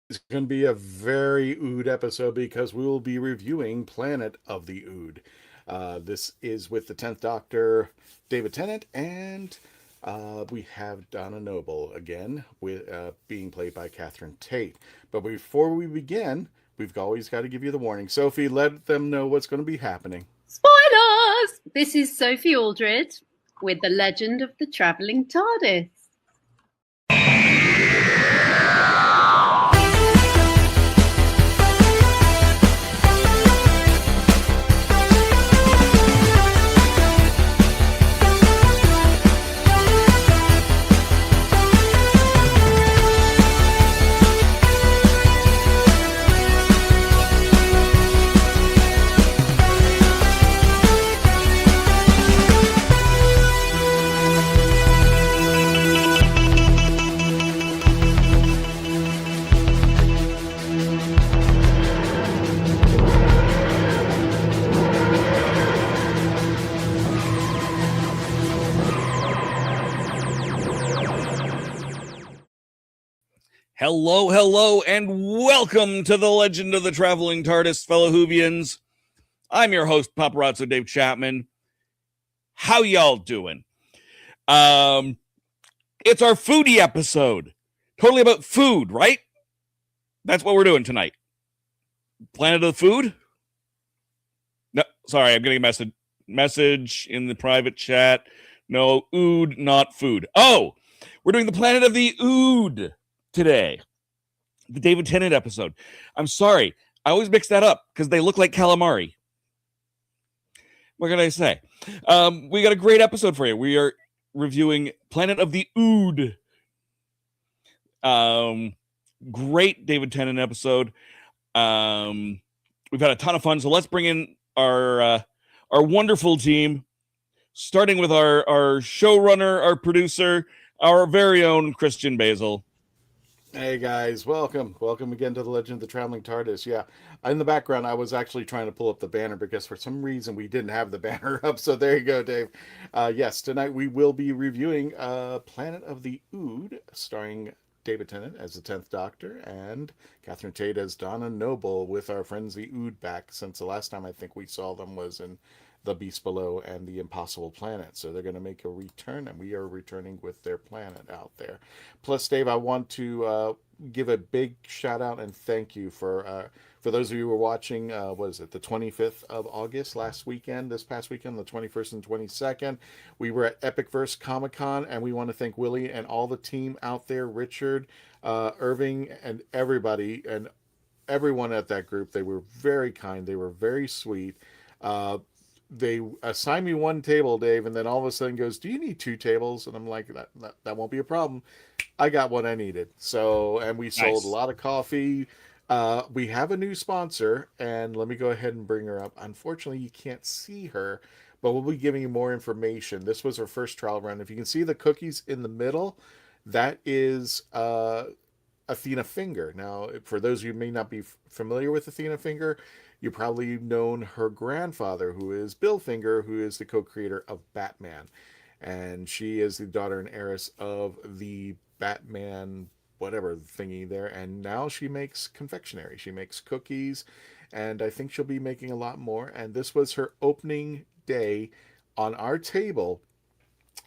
It's going to be a very Ood episode because we will be reviewing Planet of the Ood. This is with the 10th Doctor, David Tennant, and we have Donna Noble again, with being played by Catherine Tate. But before we begin, we've always got to give you the warning. Sophie, let them know what's going to be happening. Spoilers! This is Sophie Aldred with the Legend of the Traveling TARDIS. Hello, and welcome to the Legend of the Traveling TARDIS, fellow Whovians. I'm your host, Paparazzo Dave Chapman. How y'all doing? It's our foodie episode. Totally about food, right? That's what we're doing tonight. Planet of the Food? No, sorry, I'm getting a message in the private chat. No, Ood, not food. Oh, we're doing the Planet of the Ood today, the David Tennant episode. I'm sorry, I always mix that up because they look like calamari. What can I say? We got a great episode for you. We are reviewing Planet of the Ood. Great David Tennant episode. We've had a ton of fun, so let's bring in our wonderful team, starting with our showrunner, our producer, our very own Christian Basil. Hey guys, welcome again to the Legend of the Traveling TARDIS. Yeah, in the background I was actually trying to pull up the banner because for some reason we didn't have the banner up, so there you go, Dave. Yes, tonight we will be reviewing Planet of the Ood, starring David Tennant as the 10th Doctor and Catherine Tate as Donna Noble, with our friends the Ood back, since the last time I think we saw them was in The Beast Below and The Impossible Planet. So they're going to make a return, and we are returning with their planet out there. Plus, Dave, I want to give a big shout out and thank you for those of you who were watching, what is it, the 25th of August, this past weekend, the 21st and 22nd. We were at Epicverse Comic-Con, and we want to thank Willie and all the team out there, Richard, Irving, and everybody, and everyone at that group. They were very kind. They were very sweet. They assigned me one table, Dave, and then all of a sudden goes, "Do you need two tables?" And I'm like, that won't be a problem. I got what I needed. So, and we sold a lot of coffee. We have a new sponsor, and let me go ahead and bring her up. Unfortunately, you can't see her, but we'll be giving you more information. This was her first trial run. If you can see the cookies in the middle, that is Athena Finger. Now, for those of you who may not be familiar with Athena Finger, you probably known her grandfather, who is Bill Finger, who is the co-creator of Batman. And she is the daughter and heiress of the Batman whatever thingy there. And now she makes confectionery. She makes cookies. And I think she'll be making a lot more. And this was her opening day on our table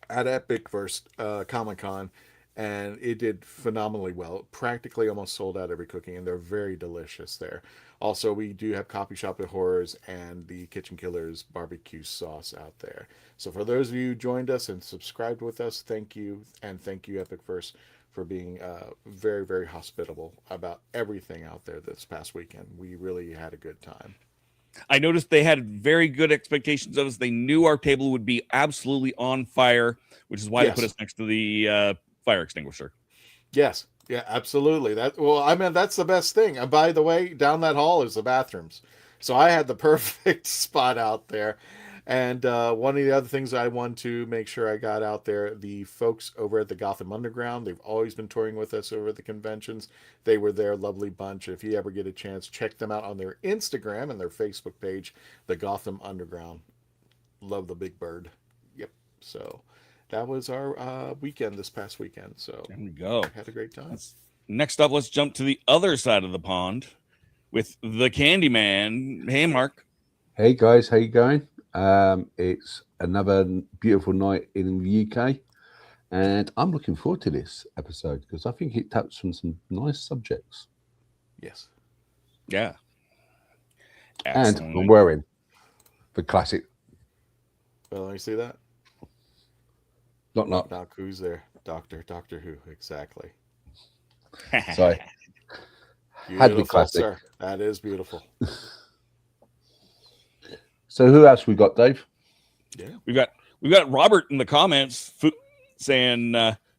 at Epicverse Comic-Con. And it did phenomenally well. Practically almost sold out every cookie, and they're very delicious there. Also, we do have Coffee Shop at Horrors and the Kitchen Killers barbecue sauce out there. So for those of you who joined us and subscribed with us, thank you. And thank you, Epicverse, for being very, very hospitable about everything out there this past weekend. We really had a good time. I noticed they had very good expectations of us. They knew our table would be absolutely on fire, which is why they put us next to the fire extinguisher. Yes. Yeah, absolutely. That's the best thing. And by the way, down that hall is the bathrooms. So I had the perfect spot out there. And one of the other things I want to make sure I got out there, the folks over at the Gotham Underground, they've always been touring with us over at the conventions. They were there, lovely bunch. If you ever get a chance, check them out on their Instagram and their Facebook page, the Gotham Underground. Love the big bird. So that was our weekend this past weekend. So There we go. had a great time. Next up, let's jump to the other side of the pond with the Candyman. Hey, Mark. Hey guys, how you going? It's another beautiful night in the UK, and I'm looking forward to this episode because I think it touched on some nice subjects. Yes. Yeah. And Excellent. I'm wearing the classic. Well, let me see that. Knock. Knock. Who's there? Doctor Who. Exactly. Sorry. Had to be Beautiful, classic. sir. That is beautiful. So who else we got, Dave? Yeah. We've got Robert in the comments saying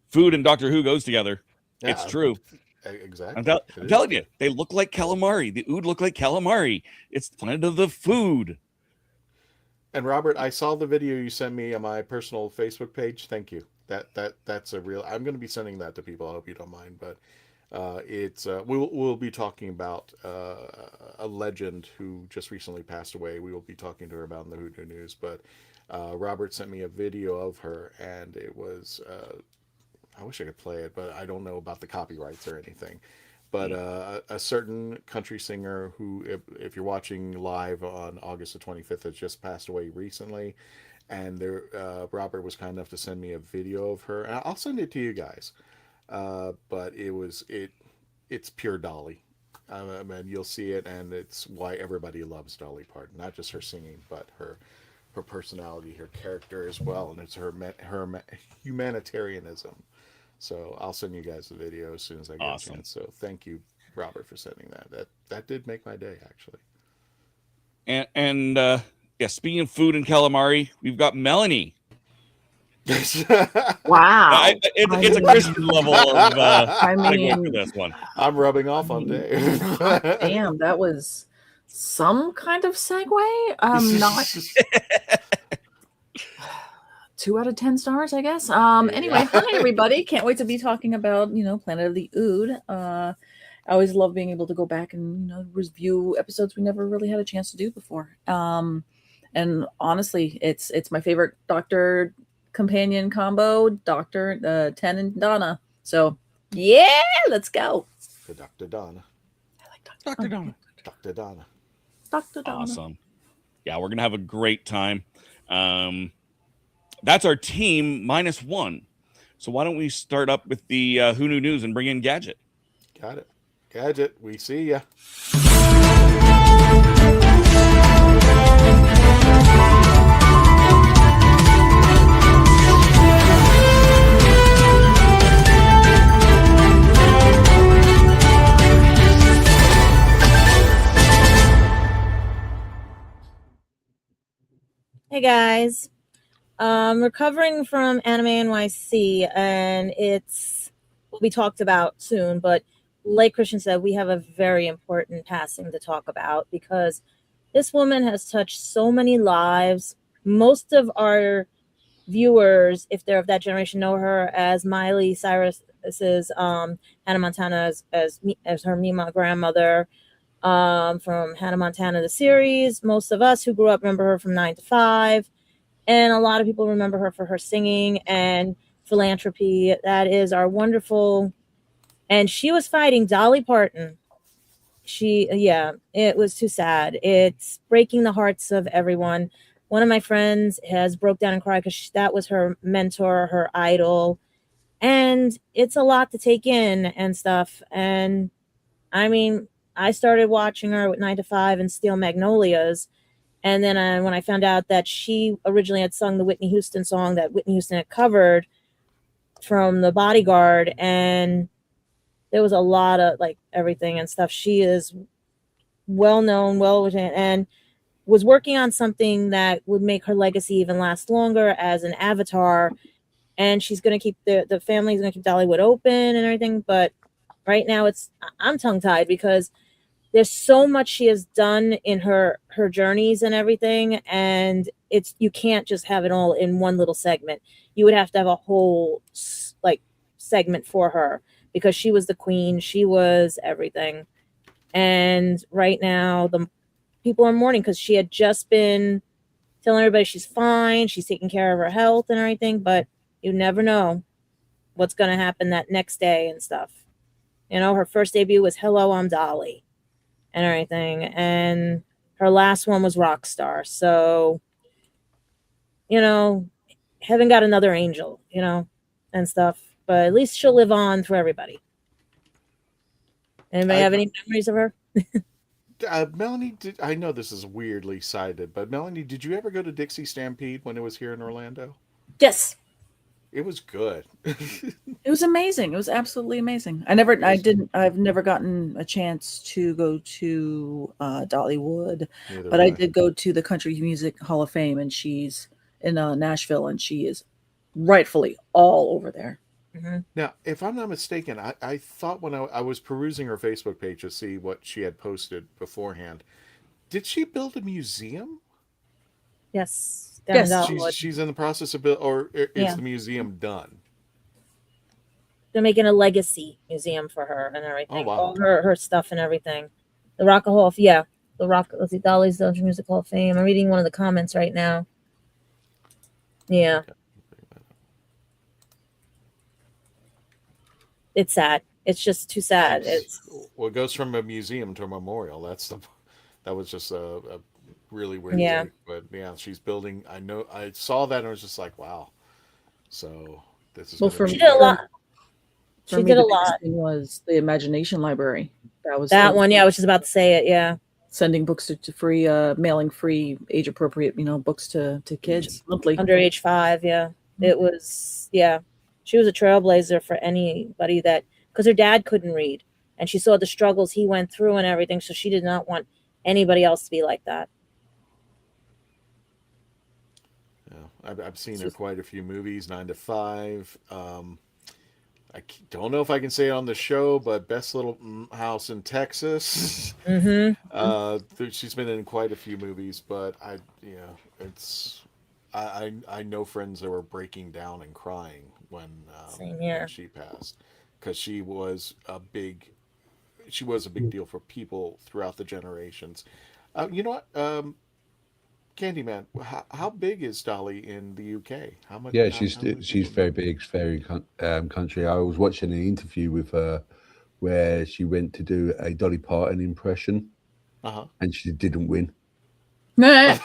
food and Doctor Who goes together. Yeah, It's true. Exactly. I'm telling you, they look like calamari. The Ood look like calamari. It's the planet of the food. And Robert, I saw the video you sent me on my personal Facebook page. Thank you. That's a real. I'm going to be sending that to people. I hope you don't mind, but it's we'll be talking about a legend who just recently passed away. We will be talking to her about in the Hoodoo News. But Robert sent me a video of her, and it was. I wish I could play it, but I don't know about the copyrights or anything. But a certain country singer who, if you're watching live on August the 25th, has just passed away recently. And there, Robert was kind enough to send me a video of her. And I'll send it to you guys. But it's pure Dolly. I mean, you'll see it, and it's why everybody loves Dolly Parton. Not just her singing, but her personality, her character as well. And it's her humanitarianism. So I'll send you guys the video as soon as I get a chance. So thank you, Robert, for sending that. That did make my day, actually. And yeah, speaking of food and calamari, we've got Melanie. Wow. It's a Christian level of segue for this one. I'm rubbing off on Dave. Damn, that was some kind of segue. Not 2 out of 10 stars, I guess. Anyway, hi everybody. Can't wait to be talking about, Planet of the Ood. I always love being able to go back and, review episodes we never really had a chance to do before. And honestly, it's my favorite Doctor companion combo, Dr. Tennant and Donna. So yeah, let's go. For Dr. Donna. I like Dr. Donna. Dr. Donna. Dr. Donna. Awesome. Yeah, we're gonna have a great time. That's our team -1. So why don't we start up with the Who Knew News and bring in Gadget? Got it. Gadget, we see ya. Hey guys, recovering from Anime NYC, and will be talked about soon, but like Christian said, we have a very important passing to talk about because this woman has touched so many lives. Most of our viewers, if they're of that generation, know her as Miley Cyrus's Hannah Montana as her Mima grandmother. From Hannah Montana, the series. Most of us who grew up remember her from 9 to 5. And a lot of people remember her for her singing and philanthropy. That is our wonderful. And she was fighting Dolly Parton. It was too sad. It's breaking the hearts of everyone. One of my friends has broke down and cried because that was her mentor, her idol. And it's a lot to take in and stuff. And I mean, I started watching her with 9 to 5 and Steel Magnolias. And then when I found out that she originally had sung the Whitney Houston song that Whitney Houston had covered from The Bodyguard, and there was a lot of everything and stuff. She is well known, and was working on something that would make her legacy even last longer as an avatar. And she's going to keep the family's going to keep Dollywood open and everything. But right now I'm tongue tied because there's so much she has done in her journeys and everything. And you can't just have it all in one little segment. You would have to have a whole segment for her because she was the queen. She was everything. And right now the people are mourning because she had just been telling everybody she's fine, she's taking care of her health and everything, but you never know what's going to happen that next day and stuff. You know, her first debut was Hello, I'm Dolly and everything. And her last one was Rockstar. So, you know, haven't got another angel, you know, and stuff. But at least she'll live on for everybody. Anybody have any memories of her? Melanie, I know this is weirdly sided, but Melanie, did you ever go to Dixie Stampede when it was here in Orlando? Yes. It was good. It was amazing. It was absolutely amazing. I've never gotten a chance to go to Dollywood, but I did go to the Country Music Hall of Fame, and she's in Nashville, and she is rightfully all over there. Mm-hmm. Now, if I'm not mistaken, I thought when I was perusing her Facebook page to see what she had posted beforehand, did she build a museum? Yes. Yes. She's in the process of or is the museum done? They're making a legacy museum for her and everything. Oh, wow. All her stuff and everything. The Rock Hall of let's see, Dolly's Country Music Hall of Fame. I'm reading one of the comments right now. Yeah. It's sad. It's just too sad. Well, it goes from a museum to a memorial. That was just a really weird take. But yeah, she's building. I saw that and I was just like, wow. So this is she did a lot. She did a lot. Was the Imagination Library. That one. Yeah, I was just about to say it. Yeah. Sending books to free, mailing free, age appropriate, books to kids monthly under age 5. Yeah, it was. Yeah, she was a trailblazer for anybody because her dad couldn't read, and she saw the struggles he went through and everything. So she did not want anybody else to be like that. Yeah, I've seen her quite a few movies. 9 to 5. I don't know if I can say it on the show, but Best Little House in Texas. Mm-hmm. She's been in quite a few movies, but I know friends that were breaking down and crying when she passed, because she was a big deal for people throughout the generations. You know what? Candyman, how big is Dolly in the UK? How much? Yeah, she's very big, very country. I was watching an interview with her where she went to do a Dolly Parton impression, and she didn't win. They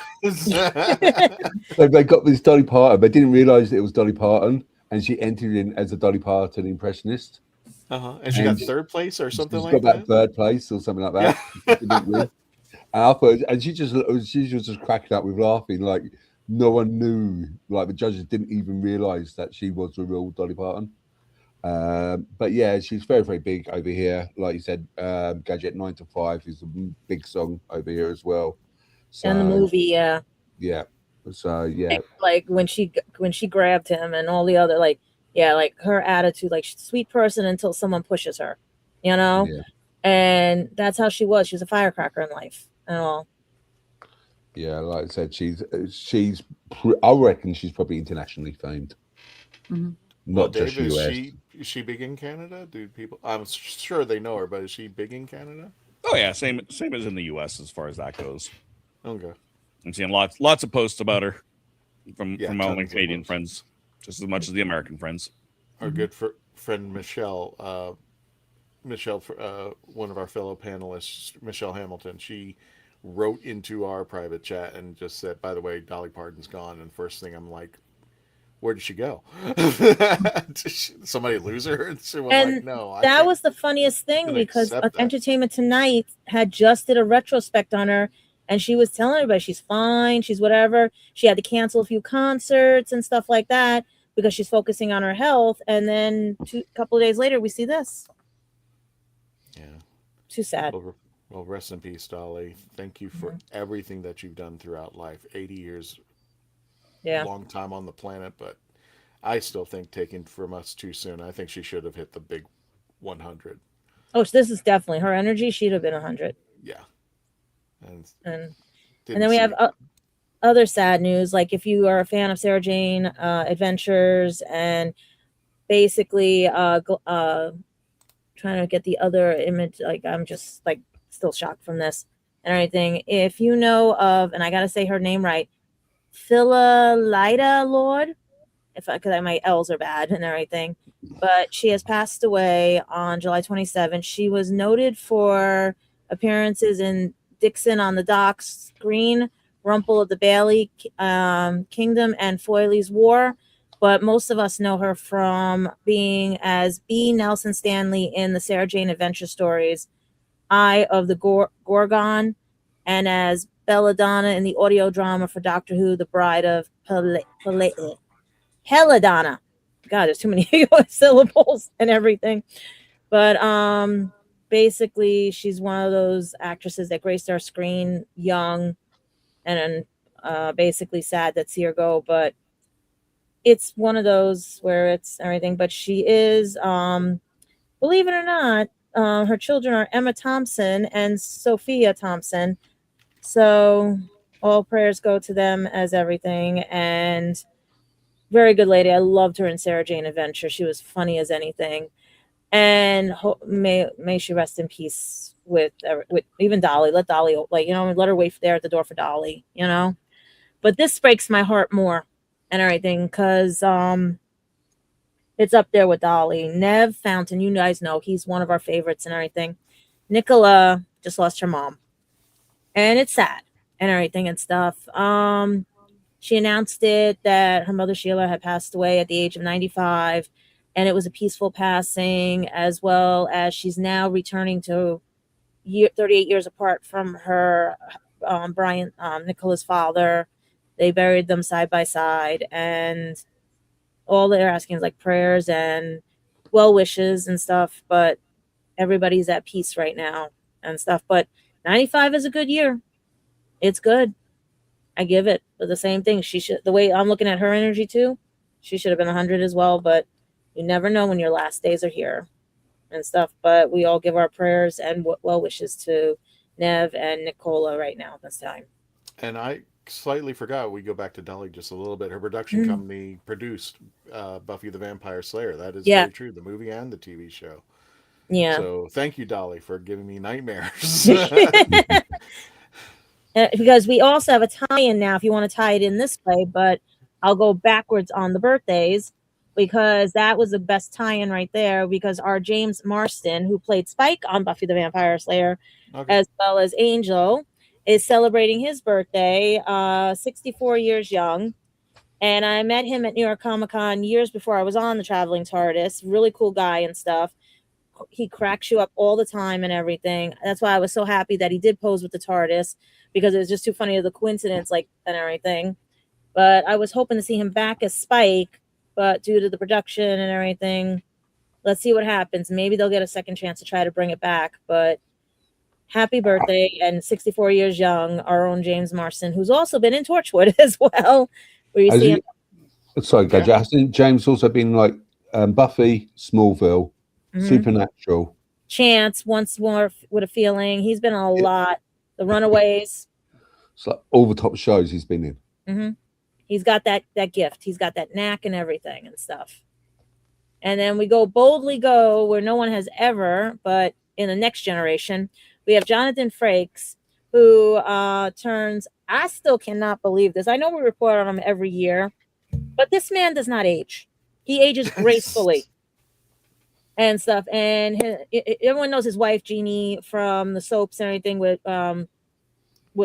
got this Dolly Parton, but didn't realise it was Dolly Parton, and she entered in as a Dolly Parton impressionist. And she got 3rd place or something like that. She got that. 3rd place or something like that. Yeah. She didn't win. And I thought, and she was just cracking up with laughing, like no one knew, like the judges didn't even realise that she was the real Dolly Parton. But yeah, she's very, very big over here. Like you said, Gadget 9 to 5 is a big song over here as well. So, and the movie, yeah. Yeah. So yeah. Like when she grabbed him and all the other, like her attitude, like she's a sweet person until someone pushes her, Yeah. And that's how she was. She was a firecracker in life and all. Yeah, like I said, I reckon she's probably internationally famed. Mm-hmm. Not Dave, just US. Is she big in Canada? Do people? I'm sure they know her, but is she big in Canada? Oh yeah, same as in the US as far as that goes. Okay. I'm seeing lots of posts about her from my own Canadian friends, just as much as the American friends. Our good friend Michelle. Michelle, one of our fellow panelists, Michelle Hamilton, she wrote into our private chat and just said, by the way, Dolly Parton's gone. And first thing I'm like, where did she go? Did somebody lose her? And she was like, no. That was the funniest thing, because Entertainment Tonight had just did a retrospect on her, and she was telling everybody she's fine, she's whatever. She had to cancel a few concerts and stuff like that because she's focusing on her health. And then a couple of days later, we see this. Yeah. Too sad. Well, rest in peace, Dolly. Thank you for everything that you've done throughout life. 80 years. Yeah. Long time on the planet, but I still think taken from us too soon. I think she should have hit the big 100. Oh, this is definitely her energy. She'd have been 100. Yeah. And then we have other sad news. Like if you are a fan of Sarah Jane Adventures, and basically trying to get the other image, like I'm just like still shocked from this and everything. If you know of, and I got to say her name right, Philalida Lord, because my L's are bad and everything. But she has passed away on July 27th. She was noted for appearances in Dixon on the Docks, Green, Rumple of the Bailey Kingdom, and Foyley's War. But most of us know her from being as B. Nelson Stanley in the Sarah Jane Adventure stories, Eye of the Gorgon, and as Belladonna in the audio drama for Doctor Who, The Bride of Helladonna. God, there's too many syllables and everything. But basically, she's one of those actresses that graced our screen young, and basically sad that see her go. But it's one of those where it's everything. But she is, believe it or not, her children are Emma Thompson and Sophia Thompson. So all prayers go to them as everything. And very good lady. I loved her in Sarah Jane Adventure. She was funny as anything. And may she rest in peace with even Dolly. Let Dolly, let her wait there at the door for Dolly, But this breaks my heart more and everything because it's up there with Dolly. Nev Fountain, you guys know he's one of our favorites and everything. Nicola just lost her mom, and it's sad and everything and stuff. She announced that her mother Sheila had passed away at the age of 95, and it was a peaceful passing, as well as she's now returning to 38 years apart from her Brian, Nicola's father. They buried them side by side, and all they're asking is like prayers and well wishes and stuff. But everybody's at peace right now and stuff. But 95 is a good year. It's good. I give it. But the same thing. She should. The way I'm looking at her energy too, she should have been 100 as well. But you never know when your last days are here and stuff. But we all give our prayers and well wishes to Nev and Nicola right now this time. And I slightly forgot, we go back to Dolly just a little bit. Her production company produced Buffy the Vampire Slayer. That is very true. The movie and the TV show. Yeah. So thank you, Dolly, for giving me nightmares. Because we also have a tie-in now, if you want to tie it in this way, but I'll go backwards on the birthdays because that was the best tie-in right there, because our James Marston, who played Spike on Buffy the Vampire Slayer, as well as Angel, is celebrating his birthday, 64 years young. And I met him at New York Comic Con years before I was on the Traveling TARDIS. Really cool guy and stuff. He cracks you up all the time and everything. That's why I was so happy that he did pose with the TARDIS, because it was just too funny of the coincidence, like, and everything. But I was hoping to see him back as Spike, but due to the production and everything, let's see what happens. Maybe they'll get a second chance to try to bring it back. But happy birthday, and 64 years young, our own James Marston, who's also been in Torchwood as well. Where you see him. Sorry, Gadget. Hasn't James also been like Buffy, Smallville, Supernatural, Chance, Once More with a Feeling? He's been a lot. The Runaways. It's like all the top shows he's been in. He's got that gift. He's got that knack and everything and stuff. And then we boldly go where no one has ever, but in the next generation, we have Jonathan Frakes, who turns, I still cannot believe this. I know we report on him every year, but this man does not age. He ages gracefully and stuff. And everyone knows his wife, Jeannie, from the soaps and everything with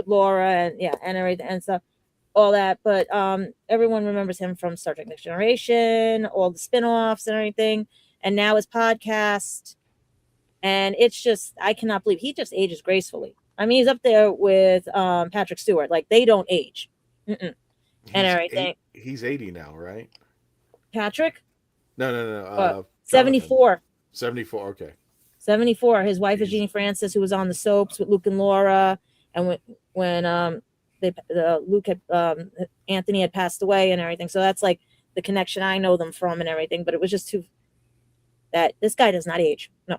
Laura and everything and stuff, all that. But everyone remembers him from Star Trek Next Generation, all the spinoffs and everything. And now his podcast. And it's just, I cannot believe he just ages gracefully. I mean, he's up there with Patrick Stewart. Like, they don't age. And everything. He's 80 now, right? Patrick? No. 74. 74, okay. 74. His wife is Jeannie Francis, who was on the soaps with Luke and Laura. And when Luke had, Anthony had passed away and everything. So that's like the connection I know them from and everything. But it was just that this guy does not age. No.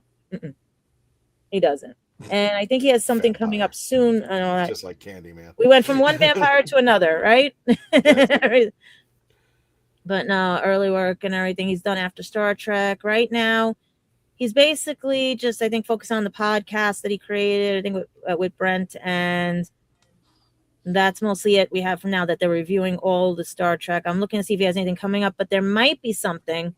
He doesn't. And I think he has something coming up soon. I know, just like Candyman. We went from one vampire to another, right? But no, early work and everything he's done after Star Trek. Right now, he's basically just, I think, focused on the podcast that he created, I think, with Brent and that's mostly it we have from now that they're reviewing all the Star Trek. I'm looking to see if he has anything coming up, but there might be something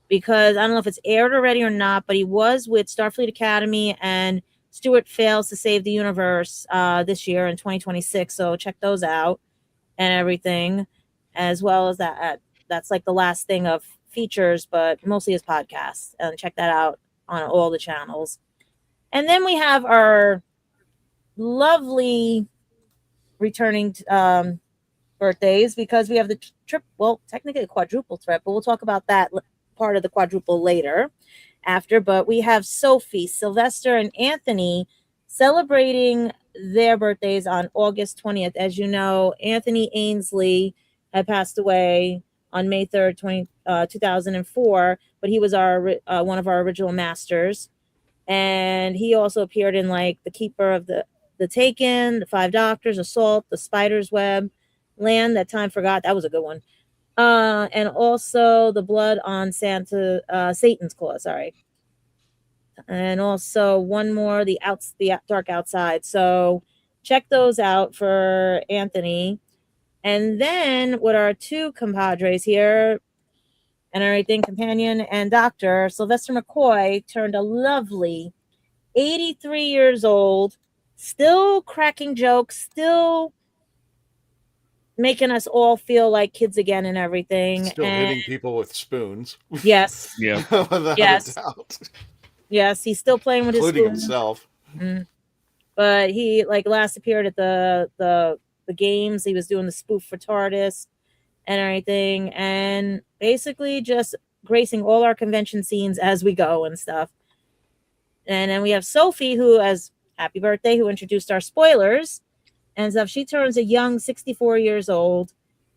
because I don't know if it's aired already or not, but he was with Starfleet Academy and Stuart Fails to Save the Universe this year in 2026. So check those out and everything, as well as that. That's like the last thing of features, but mostly his podcasts. And check that out on all the channels. And then we have our lovely returning birthdays because we have the technically a quadruple threat, but we'll talk about that part of the quadruple later after. But we have Sophie, Sylvester, and Anthony celebrating their birthdays on August 20th. As you know, Anthony Ainsley had passed away on May 3rd, 2004, but he was our one of our original masters. And he also appeared in like The Keeper of the Taken, The Five Doctors, Assault, The Spider's Web, Land That Time Forgot. That was a good one. And also The Blood on Satan's Claw. Sorry. And also one more, the Dark Outside. So check those out for Anthony. And then with our two compadres here and everything, companion and doctor, Sylvester McCoy turned a lovely 83 years old, still cracking jokes, still making us all feel like kids again and everything. Still hitting people with spoons. Yes. Yeah. Without a doubt. Yes, he's still playing with Including his spoons. himself. Mm-hmm. But he last appeared at the games. He was doing the spoof for TARDIS and everything, and basically just gracing all our convention scenes as we go and stuff. And then we have Sophie, who, as happy birthday, who introduced our spoilers and stuff. She turns a young 64 years old,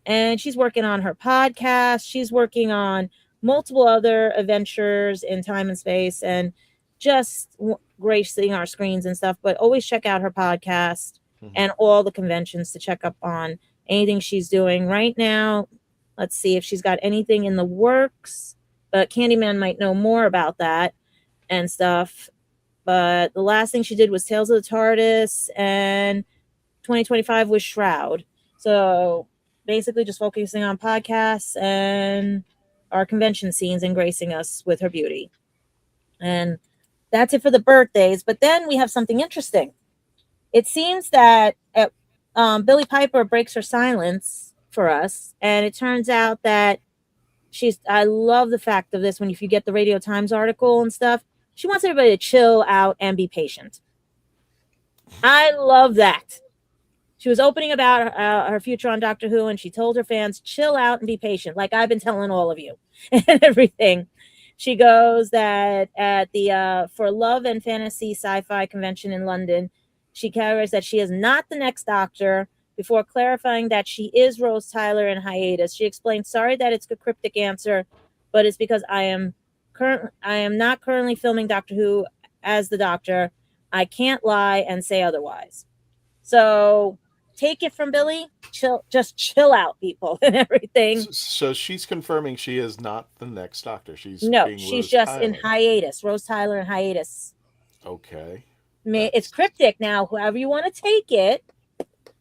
and she's working on her podcast. She's working on multiple other adventures in time and space and just gracing our screens and stuff. But always check out her podcast and all the conventions to check up on anything she's doing right now. Let's see if she's got anything in the works, but Candyman might know more about that and stuff. But the last thing she did was Tales of the TARDIS, and 2025 was Shroud. So basically just focusing on podcasts and our convention scenes and gracing us with her beauty. And that's it for the birthdays. But then we have something interesting. It seems that Billie Piper breaks her silence for us, and it turns out that I love the fact of this, if you get the Radio Times article and stuff, she wants everybody to chill out and be patient. I love that. She was opening about her future on Doctor Who, and she told her fans, chill out and be patient, like I've been telling all of you and everything. She goes that at the For Love and Fantasy Sci-Fi Convention in London, she carries that she is not the next Doctor, before clarifying that she is Rose Tyler in hiatus. She explained, sorry that it's a cryptic answer, but it's because I am not currently filming Doctor Who as the Doctor. I can't lie and say otherwise. So take it from Billie. Just chill out, people, and everything. So she's confirming she is not the next Doctor. She's just Tyler. In hiatus. Rose Tyler in hiatus. Okay. It's cryptic now, however you want to take it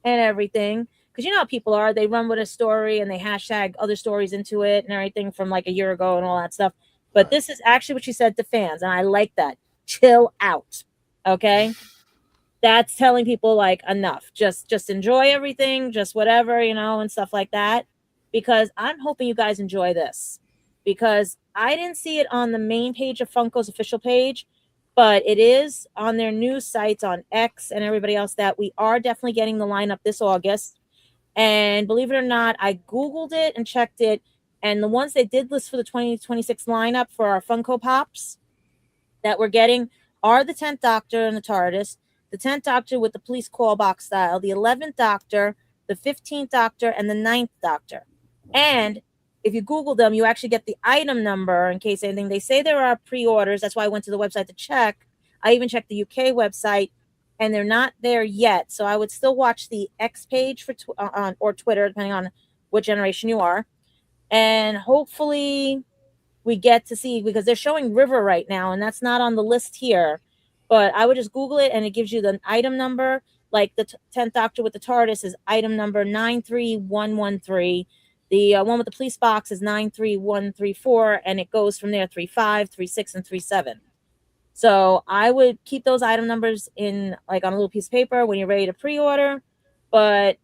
and everything. Because you know how people are. They run with a story and they hashtag other stories into it and everything from like a year ago and all that stuff. But This is actually what she said to fans, and I like that. Chill out. Okay? That's telling people like enough. Just enjoy everything, just whatever, and stuff like that. Because I'm hoping you guys enjoy this. Because I didn't see it on the main page of Funko's official page, but it is on their news sites on X and everybody else that we are definitely getting the lineup this August. And believe it or not, I Googled it and checked it. And the ones they did list for the 2026 lineup for our Funko Pops that we're getting are the 10th Doctor and the TARDIS, the 10th Doctor with the police call box style, the 11th Doctor, the 15th Doctor, and the 9th Doctor. And if you Google them, you actually get the item number in case anything. They say there are pre-orders. That's why I went to the website to check. I even checked the UK website, and they're not there yet. So I would still watch the X page for or Twitter, depending on what generation you are. And hopefully we get to see, because they're showing River right now, and that's not on the list here. But I would just Google it, and it gives you the item number. Like the 10th Doctor with the TARDIS is item number 93113. The one with the police box is 93134, and it goes from there 35, 36, and 37. So I would keep those item numbers in like on a little piece of paper when you're ready to pre-order. But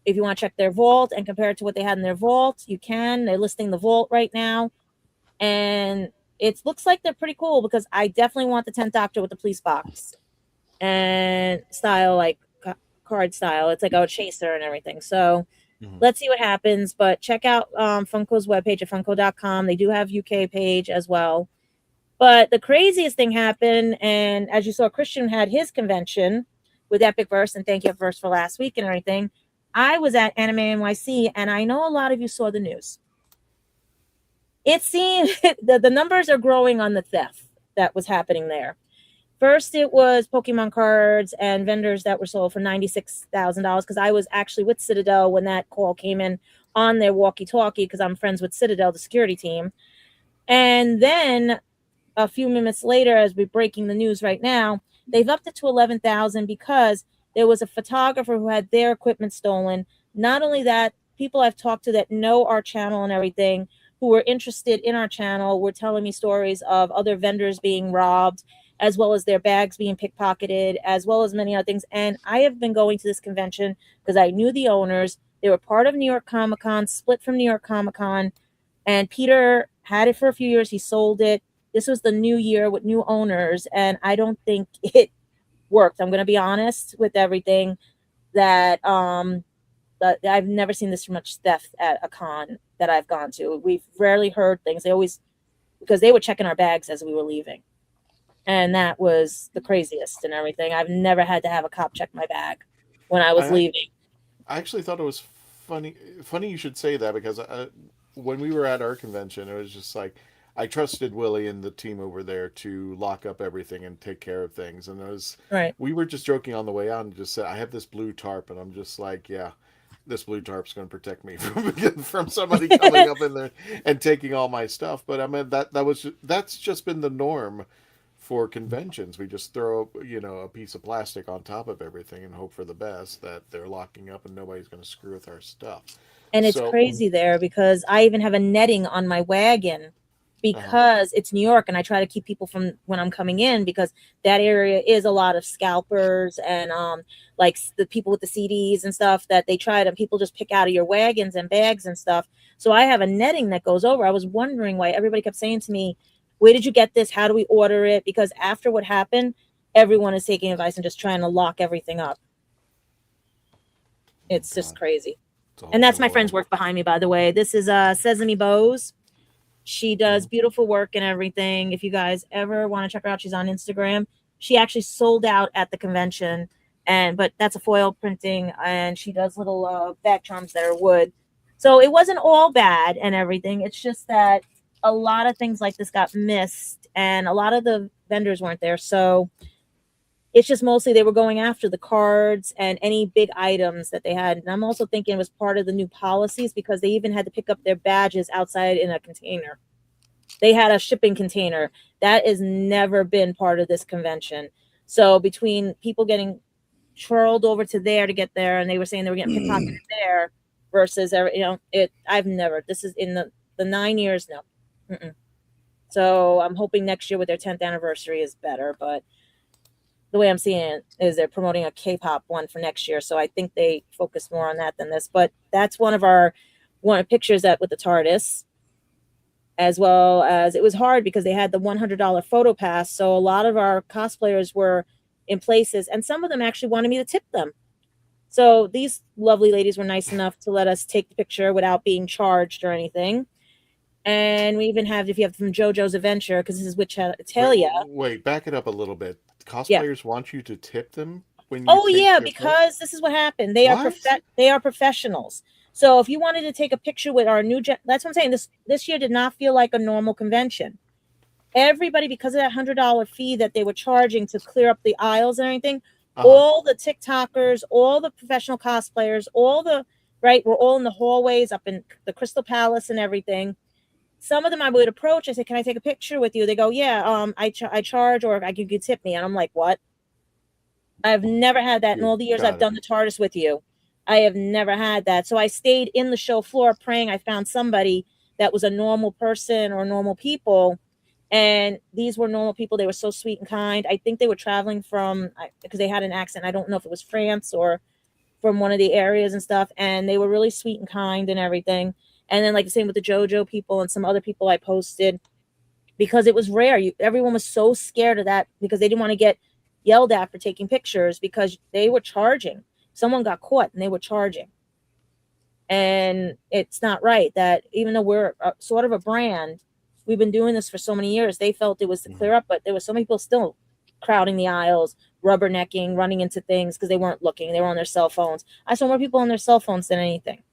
if you want to check their vault and compare it to what they had in their vault, you can. They're listing the vault right now, and it looks like they're pretty cool because I definitely want the 10th Doctor with the police box and style, like card style. It's like a chaser and everything. So let's see what happens. But check out Funko's webpage at funko.com. They do have UK page as well. But the craziest thing happened, and as you saw, Christian had his convention with Epic Verse, and thank you Verse for last week and everything. I was at Anime NYC, and I know a lot of you saw the news. It seemed the numbers are growing on the theft that was happening there. First, it was Pokemon cards and vendors that were sold for $96,000 because I was actually with Citadel when that call came in on their walkie-talkie because I'm friends with Citadel, the security team. And then a few minutes later, as we're breaking the news right now, they've upped it to $11,000 because there was a photographer who had their equipment stolen. Not only that, people I've talked to that know our channel and everything who were interested in our channel were telling me stories of other vendors being robbed, as well as their bags being pickpocketed, as well as many other things. And I have been going to this convention because I knew the owners. They were part of New York Comic Con, split from New York Comic Con, and Peter had it for a few years. He sold it. This was the new year with new owners, and I don't think it worked. I'm going to be honest with everything that I've never seen this much theft at a con that I've gone to. We've rarely heard things. They always, because they were checking our bags as we were leaving. And that was the craziest and everything. I've never had to have a cop check my bag when I was leaving. I actually thought it was funny you should say that because when we were at our convention, it was just like, I trusted Willie and the team over there to lock up everything and take care of things. And it was, we were just joking on the way out and just said, I have this blue tarp. And I'm just like, yeah, this blue tarp's going to protect me from somebody coming up in there and taking all my stuff. But I mean, that's just been the norm for conventions. We just throw, a piece of plastic on top of everything and hope for the best that they're locking up and nobody's going to screw with our stuff. And it's crazy there because I even have a netting on my wagon because it's New York, and I try to keep people from when I'm coming in because that area is a lot of scalpers and like the people with the CDs and stuff that they try to, people just pick out of your wagons and bags and stuff. So I have a netting that goes over. I was wondering why everybody kept saying to me, where did you get this? How do we order it? Because after what happened, everyone is taking advice and just trying to lock everything up. It's just crazy. And that's my friend's work behind me, by the way. This is Sesame Bows. She does beautiful work and everything. If you guys ever want to check her out, she's on Instagram. She actually sold out at the convention, but that's a foil printing, and she does little back charms that are wood. So it wasn't all bad and everything. It's just that a lot of things like this got missed, and a lot of the vendors weren't there. So it's just mostly they were going after the cards and any big items that they had. And I'm also thinking it was part of the new policies because they even had to pick up their badges outside in a container. They had a shipping container. That has never been part of this convention. So between people getting twirled over to there to get there, and they were saying they were getting pickpocketed there versus, I've never, this is in the 9 years, no. Mm-mm. So I'm hoping next year with their 10th anniversary is better, but the way I'm seeing it is they're promoting a K-pop one for next year. So I think they focus more on that than this, but that's one of pictures that with the TARDIS, as well as it was hard because they had the $100 photo pass. So a lot of our cosplayers were in places, and some of them actually wanted me to tip them. So these lovely ladies were nice enough to let us take the picture without being charged or anything. And we even have, if you have from JoJo's Adventure, because this is Witch Italia. Wait, back it up a little bit. Cosplayers want you to tip them when you because this is what happened. They are professionals. So if you wanted to take a picture with our that's what I'm saying. This year did not feel like a normal convention. Everybody, because of that $100 fee that they were charging to clear up the aisles and everything, all the TikTokers, all the professional cosplayers, we're all in the hallways up in the Crystal Palace and everything. Some of them I would approach. I say, "Can I take a picture with you?" They go, "Yeah, I charge, or I give you tip me." And I'm like, "What?" I've never had that in all the years Got I've done the TARDIS with you. I have never had that. So I stayed in the show floor praying I found somebody that was a normal person or normal people. And these were normal people. They were so sweet and kind. I think they were traveling from, because they had an accent. I don't know if it was France or from one of the areas and stuff. And they were really sweet and kind and everything. And then like the same with the JoJo people and some other people I posted, because it was rare. Everyone was so scared of that because they didn't want to get yelled at for taking pictures because they were charging. Someone got caught and they were charging. And it's not right that even though we're sort of a brand, we've been doing this for so many years. They felt it was to clear up, but there were so many people still crowding the aisles, rubbernecking, running into things because they weren't looking. They were on their cell phones. I saw more people on their cell phones than anything.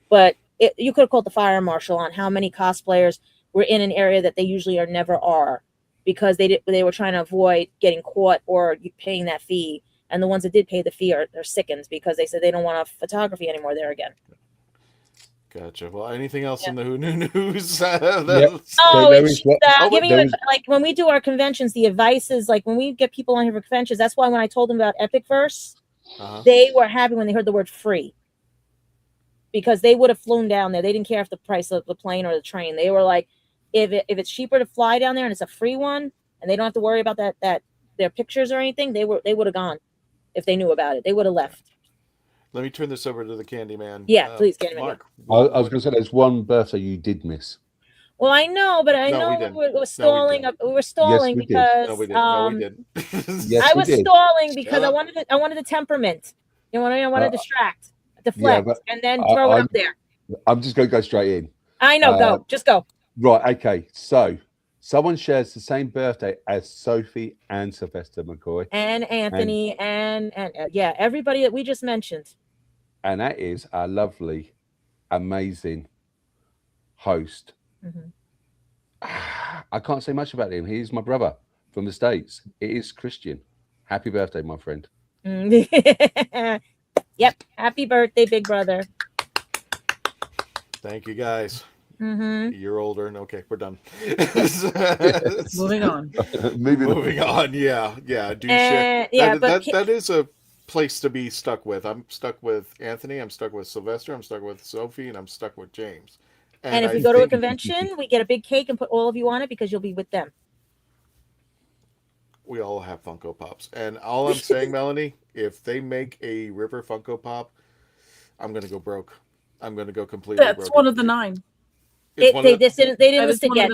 But you could have called the fire marshal on how many cosplayers were in an area that they usually never are because they were trying to avoid getting caught or paying that fee. And the ones that did pay the fee are sickened because they said they don't want photography anymore there again. Gotcha. Well, anything else in the Who Knew News? Oh, it's giving you like when we do our conventions, the advice is like when we get people on here for conventions. That's why when I told them about Epic Verse, they were happy when they heard the word free because they would have flown down there. They didn't care if the price of the plane or the train. They were like, if it's cheaper to fly down there and it's a free one, and they don't have to worry about that their pictures or anything, they would have gone if they knew about it. They would have left. Let me turn this over to the Candyman. Yeah, please, Candyman. Mark, I was going to say there's one birthday you did miss. Well, I know, but I know we were stalling. We were stalling because no, we didn't. Yes, I was stalling because I wanted the temperament. I wanted to distract, deflect, and then throw it up there. I'm just going to go straight in. I know. Just go. Right. Okay. So someone shares the same birthday as Sophie and Sylvester McCoy and Anthony and yeah, everybody that we just mentioned. And that is our lovely, amazing host. I can't say much about him. He's my brother from the States. It is Christian. Happy birthday, my friend. Yep. Happy birthday, big brother. Thank you, guys. You're older, and okay, we're done. Moving on. Moving on. Yeah. Do share. That is a place to be stuck with. I'm stuck with Anthony. I'm stuck with Sylvester. I'm stuck with Sophie, and I'm stuck with James. And if we go to a convention, we get a big cake and put all of you on it because you'll be with them. We all have Funko Pops, and all I'm saying, Melanie, if they make a River Funko Pop, I'm gonna go broke. I'm gonna go completely broke. That's one of the 9. They didn't list it yet.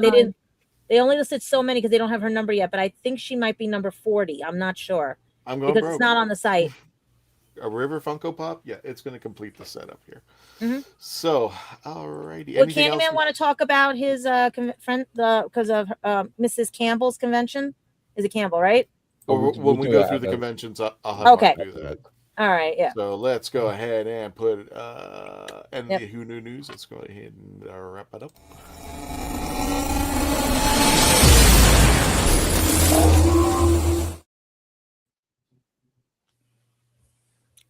They only listed so many because they don't have her number yet. But I think she might be number 40. I'm not sure. I'm going because broke. It's not on the site. A River Funko Pop, yeah, it's going to complete the setup here. So, alrighty. Well, Candyman want to talk about his friend because of Mrs. Campbell's convention? Is it Campbell, right? Or when we go through the conventions, I'll have Mark do that. All right, yeah. So let's go ahead and put and the Who Knew News. Let's go ahead and wrap it up.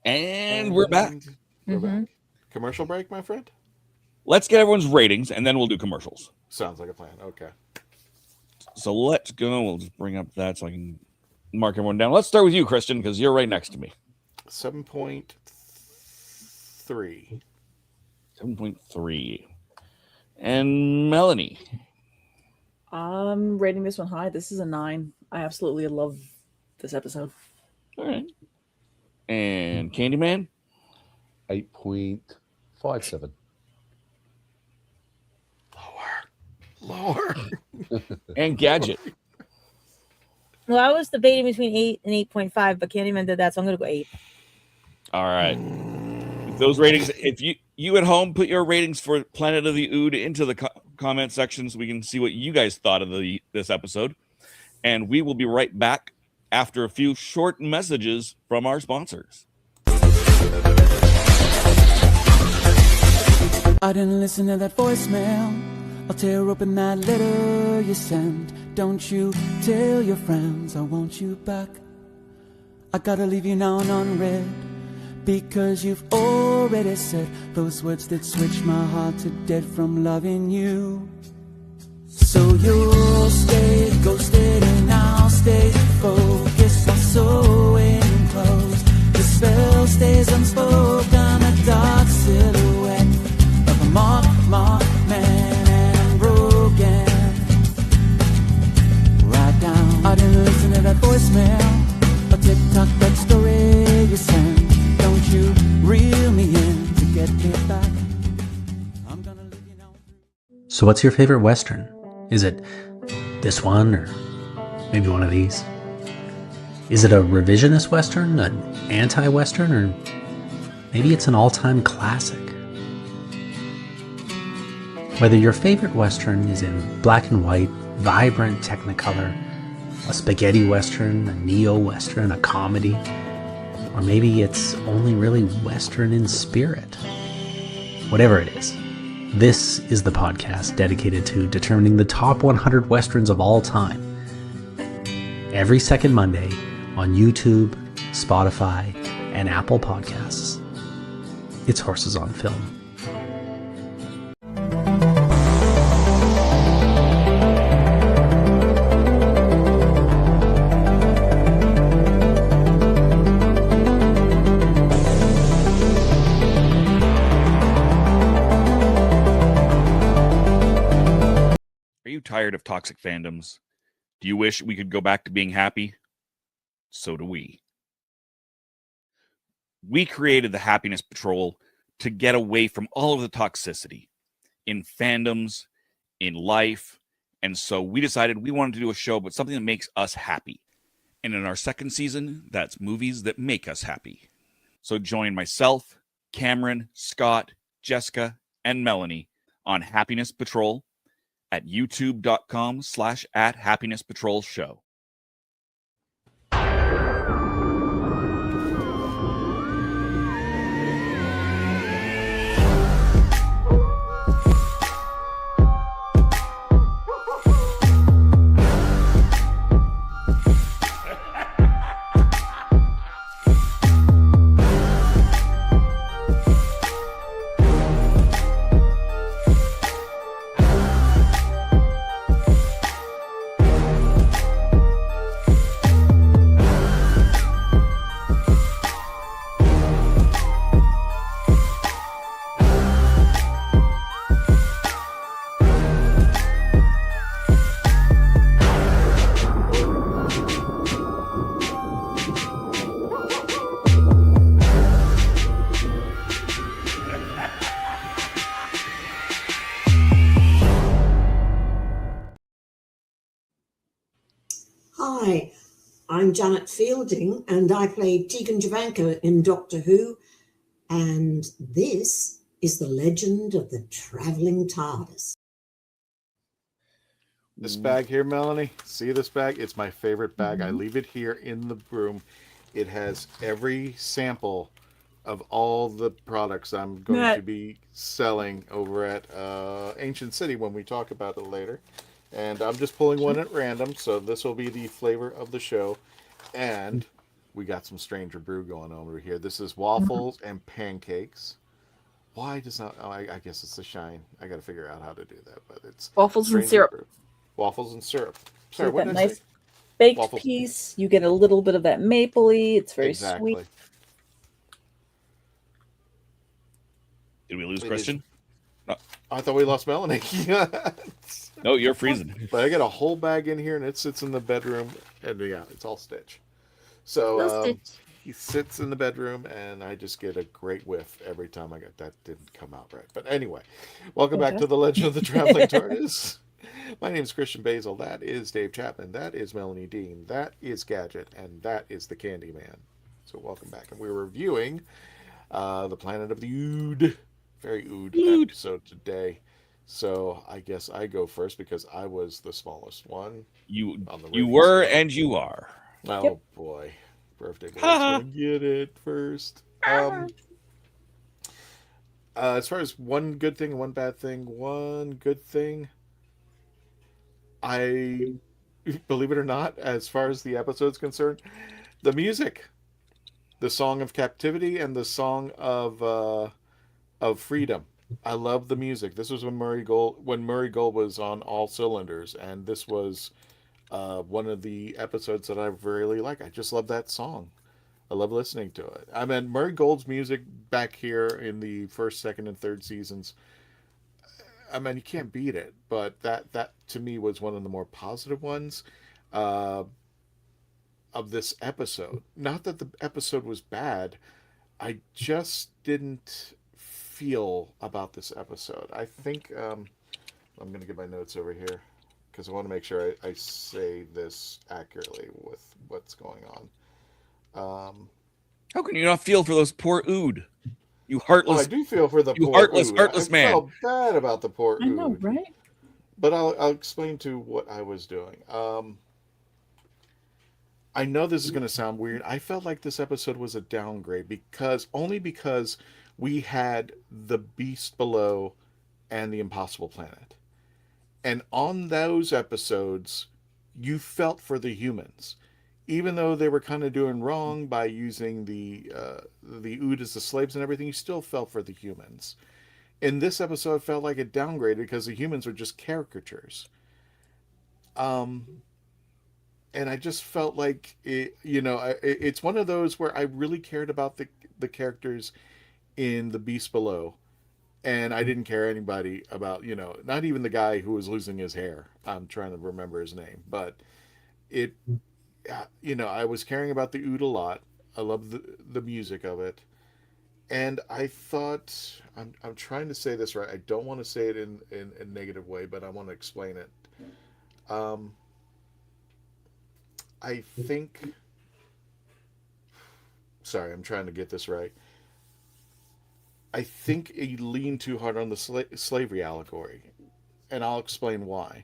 And we're back. We're back. Commercial break, my friend? Let's get everyone's ratings, and then we'll do commercials. Sounds like a plan. Okay. So let's go. We'll just bring up that so I can mark everyone down. Let's start with you, Christian, because you're right next to me. 7.3. 7.3. And Melanie? I'm rating this one high. This is a 9. I absolutely love this episode. All right. And Candyman? 8.57. Lower. And Gadget? Well, I was debating between 8 and 8.5, but Candyman did that, so I'm going to go 8. All right. Those ratings, if you at home put your ratings for Planet of the Ood into the comment section so we can see what you guys thought of this episode. And we will be right back after a few short messages from our sponsors. I didn't listen to that voicemail. I'll tear open that letter you sent. Don't you tell your friends I want you back. I gotta leave you now and unread, because you've already said those words that switch my heart to dead from loving you. So you'll stay ghosted and I'll stay focused on sewing clothes. So what's your favorite Western? Is it this one or maybe one of these? Is it a revisionist Western, an anti-Western, or maybe it's an all-time classic? Whether your favorite Western is in black and white, vibrant Technicolor, a spaghetti Western, a neo-Western, a comedy, or maybe it's only really Western in spirit. Whatever it is, this is the podcast dedicated to determining the top 100 Westerns of all time. Every second Monday on YouTube, Spotify, and Apple Podcasts. It's Horses on Film. Are you tired of toxic fandoms? Do you wish we could go back to being happy? So do we. We created the Happiness Patrol to get away from all of the toxicity in fandoms, in life, and so we decided we wanted to do a show about something that makes us happy. And in our second season, that's movies that make us happy. So join myself, Cameron, Scott, Jessica, and Melanie on Happiness Patrol at youtube.com/@happinesspatrolshow. Hi, I'm Janet Fielding and I played Tegan Javanka in Doctor Who, and this is the legend of the Traveling TARDIS. This bag here, Melanie, see this bag? It's my favorite bag. I leave it here in the room. It has every sample of all the products I'm going to be selling over at Ancient City when we talk about it later. And I'm just pulling one at random, so this will be the flavor of the show. And we got some Stranger Brew going on over here. This is waffles and pancakes. Why does not... Oh, I guess it's the shine. I got to figure out how to do that, but it's... Waffles and Stranger syrup. Brew. Waffles and syrup. So Sorry, what that did I nice say? baked Waffles. piece. You get a little bit of that mapley. It's very Exactly. sweet. Did we lose It Christian? I thought we lost Melanie. No, you're freezing. But I got a whole bag in here, and it sits in the bedroom, and yeah, it's all Stitch. So he sits in the bedroom, and I just get a great whiff every time I get that. Didn't come out right, but anyway, welcome back to the Legend of the Traveling TARDIS. My name is Christian Basil. That is Dave Chapman. That is Melanie Dean. That is Gadget, and that is the Candyman. So welcome back, and we're reviewing the Planet of the Ood. Very Ood episode today. So I guess I go first because I was the smallest one. You were scale. and you are. Oh boy. Birthday boy's gonna get it first. As far as one good thing and one bad thing, one good thing, I believe it or not, as far as the episode's concerned, the music. The Song of Captivity and the Song of Freedom. I love the music. This was when Murray Gold was on all cylinders, and this was one of the episodes that I really like. I just love that song. I love listening to it. I mean, Murray Gold's music back here in the first, second, and third seasons, I mean, you can't beat it. But that to me was one of the more positive ones of this episode. Not that the episode was bad. I just didn't feel about this episode. I think I'm going to get my notes over here because I want to make sure I say this accurately with what's going on. How can you not feel for those poor Ood? You Oh, I heartless, do feel for the you poor heartless, Ood. heartless I man. felt bad about the poor I know, Ood. right? But I'll explain to what I was doing. I know this is going to sound weird. I felt like this episode was a downgrade because we had the Beast Below and the Impossible Planet. And on those episodes, you felt for the humans. Even though they were kind of doing wrong by using the Ood as the slaves and everything, you still felt for the humans. In this episode, it felt like it downgraded because the humans were just caricatures. And I just felt like it's one of those where I really cared about the characters in the Beast Below, and I didn't care anybody about not even the guy who was losing his hair. I'm trying to remember his name, but it I was caring about the Ood a lot. I love the music of it, and I thought I'm trying to say this right. I don't want to say it in a negative way, but I want to explain it. I think. Sorry, I'm trying to get this right. I think he leaned too hard on the slavery allegory, and I'll explain why.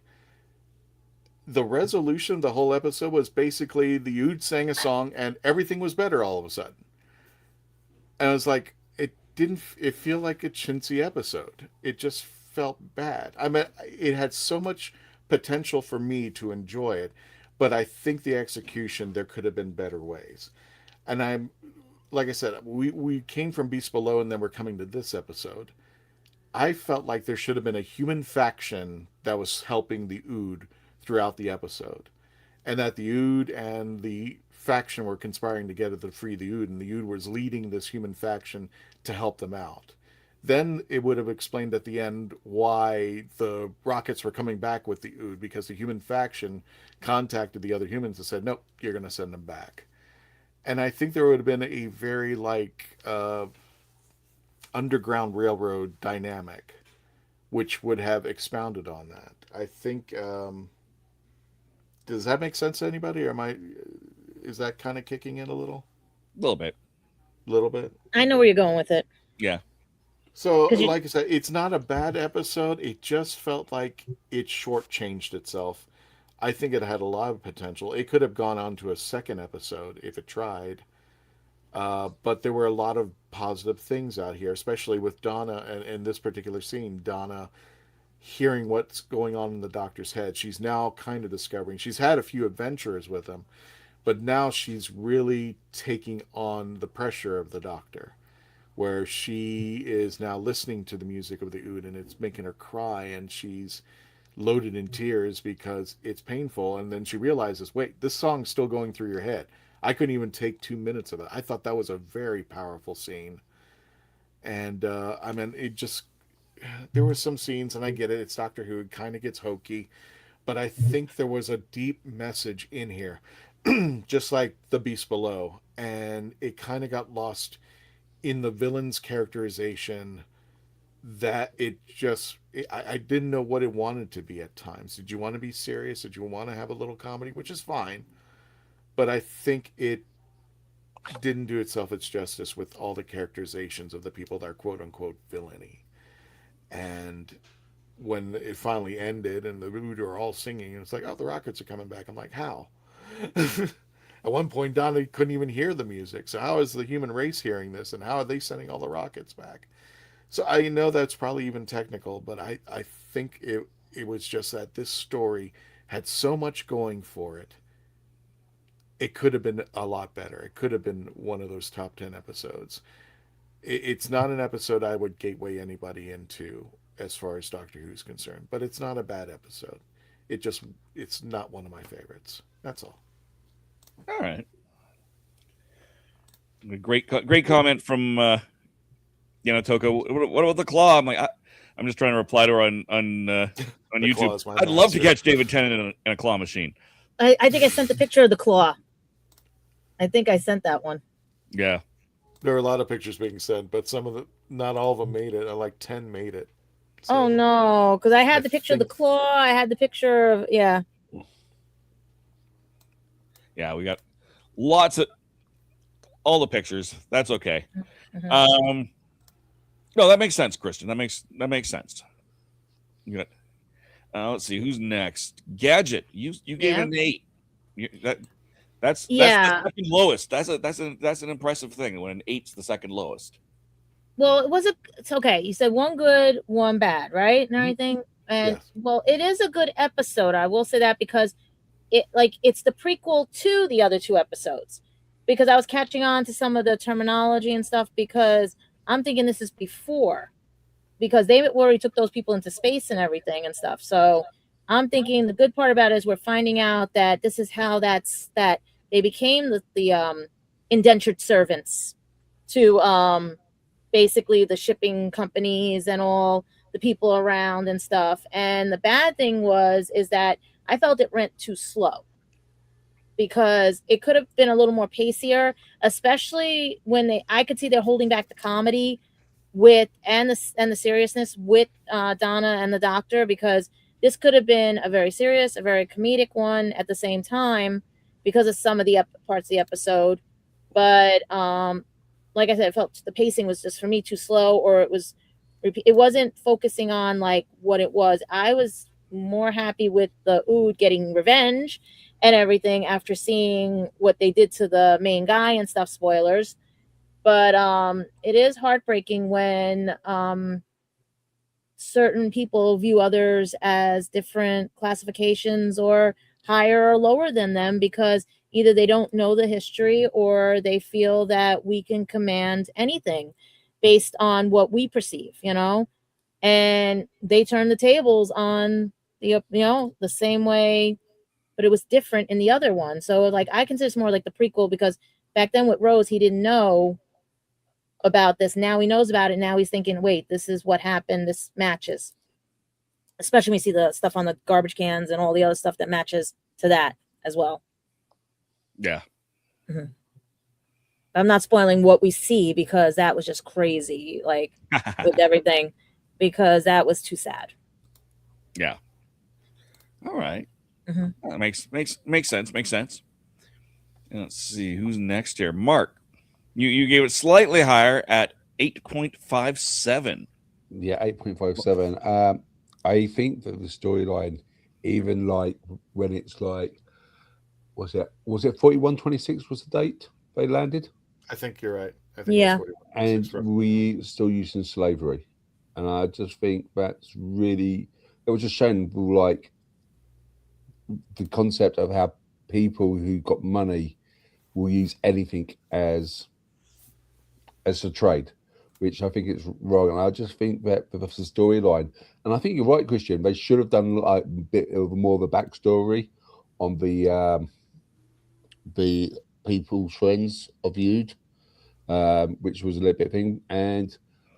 The resolution of the whole episode was basically the Ood sang a song and everything was better all of a sudden. And I was like, it feel like a chintzy episode. It just felt bad. I mean, it had so much potential for me to enjoy it, but I think the execution, there could have been better ways. And like I said, we came from Beast Below and then we're coming to this episode. I felt like there should have been a human faction that was helping the Ood throughout the episode. And that the Ood and the faction were conspiring together to free the Ood, and the Ood was leading this human faction to help them out. Then it would have explained at the end why the rockets were coming back with the Ood, because the human faction contacted the other humans and said, nope, you're going to send them back. And I think there would have been a very Underground Railroad dynamic, which would have expounded on that. I think, does that make sense to anybody, or is that kind of kicking in a little? A little bit. Little bit? I know where you're going with it. Yeah. So, like I said, it's not a bad episode. It just felt like it shortchanged itself. I think it had a lot of potential. It could have gone on to a second episode if it tried. But there were a lot of positive things out here, especially with Donna and in this particular scene. Donna hearing what's going on in the Doctor's head. She's now kind of discovering. She's had a few adventures with him, but now she's really taking on the pressure of the Doctor, where she is now listening to the music of the Ood and it's making her cry, and she's loaded in tears because it's painful. And then she realizes, wait, this song's still going through your head. I couldn't even take 2 minutes of it. I thought that was a very powerful scene. And I mean, there were some scenes, and I get it, it's Doctor Who, it kind of gets hokey, but I think there was a deep message in here, just like the Beast Below, and it kind of got lost in the villain's characterization, that I didn't know what it wanted to be at times. Did you want to be serious? Did you want to have a little comedy? Which is fine, but I think it didn't do itself its justice with all the characterizations of the people that are quote-unquote villainy. And when it finally ended and the Ood are all singing, and it's like, oh, the rockets are coming back. I'm like, how? At one point, Donna couldn't even hear the music. So how is the human race hearing this? And how are they sending all the rockets back? So I know that's probably even technical, but I think it was just that this story had so much going for it. It could have been a lot better. It could have been one of those top 10 episodes. It's not an episode I would gateway anybody into as far as Doctor Who's concerned, but it's not a bad episode. It's not one of my favorites. That's all. All right. Great comment from Toka. What about the claw? I'm like, I'm just trying to reply to her on YouTube. I'd love to catch David Tennant in a claw machine. I think I sent the picture of the claw. I think I sent that one. Yeah. There are a lot of pictures being sent, but not all of them made it. Like 10 made it. So, Oh no, because I had I the picture of the think- claw. I had the picture of Yeah, we got lots of all the pictures. That's okay. Mhm. No, that makes sense, Christian. That makes sense. You got. Let's see who's next. Gadget, you gave it an 8. That's Yeah. the second lowest. That's an impressive thing when an 8's the second lowest. Well, it's okay. You said one good, one bad, right? And everything. And Yes. well, it is a good episode. I will say that because it's the prequel to the other 2 episodes. Because I was catching on to some of the terminology and stuff because I'm thinking this is before. Because they already took those people into space and everything and stuff. So I'm thinking the good part about it is we're finding out that this is how that they became the indentured servants to basically the shipping companies and all the people around and stuff. And the bad thing is that I felt it went too slow because it could have been a little more pacier, especially when I could see they're holding back the comedy with and the seriousness with Donna and the Doctor, because this could have been a very serious, a very comedic one at the same time because of some of the parts of the episode. But like I said, I felt the pacing was just for me too slow, or it wasn't focusing on like what it was. I was more happy with the Ood getting revenge and everything after seeing what they did to the main guy and stuff. Spoilers. But it is heartbreaking when certain people view others as different classifications or higher or lower than them because either they don't know the history or they feel that we can command anything based on what we perceive, and they turn the tables on the same way, but it was different in the other one. So like I consider this more like the prequel because back then with Rose, he didn't know about this. Now he knows about it. Now he's thinking, wait, this is what happened. This matches. Especially when you see the stuff on the garbage cans and all the other stuff that matches to that as well. Yeah. Mm-hmm. I'm not spoiling what we see because that was just crazy, like with everything, because that was too sad. Yeah. All right. Mm-hmm. That makes sense. Makes sense. Let's see who's next here. Mark, you gave it slightly higher at 8.57. Yeah, 8.57. I think that the storyline, even like when it's like, was it 4126 was the date they landed? I think you're right. I think Yeah. And we still using slavery. And I just think that's really, it was just showing like the concept of how people who got money will use anything as a trade, which I think is wrong. And I just think that that's the storyline. And I think you're right, Christian. They should have done like a bit of more of a backstory on the people's friends of Ood, which was a little bit thing.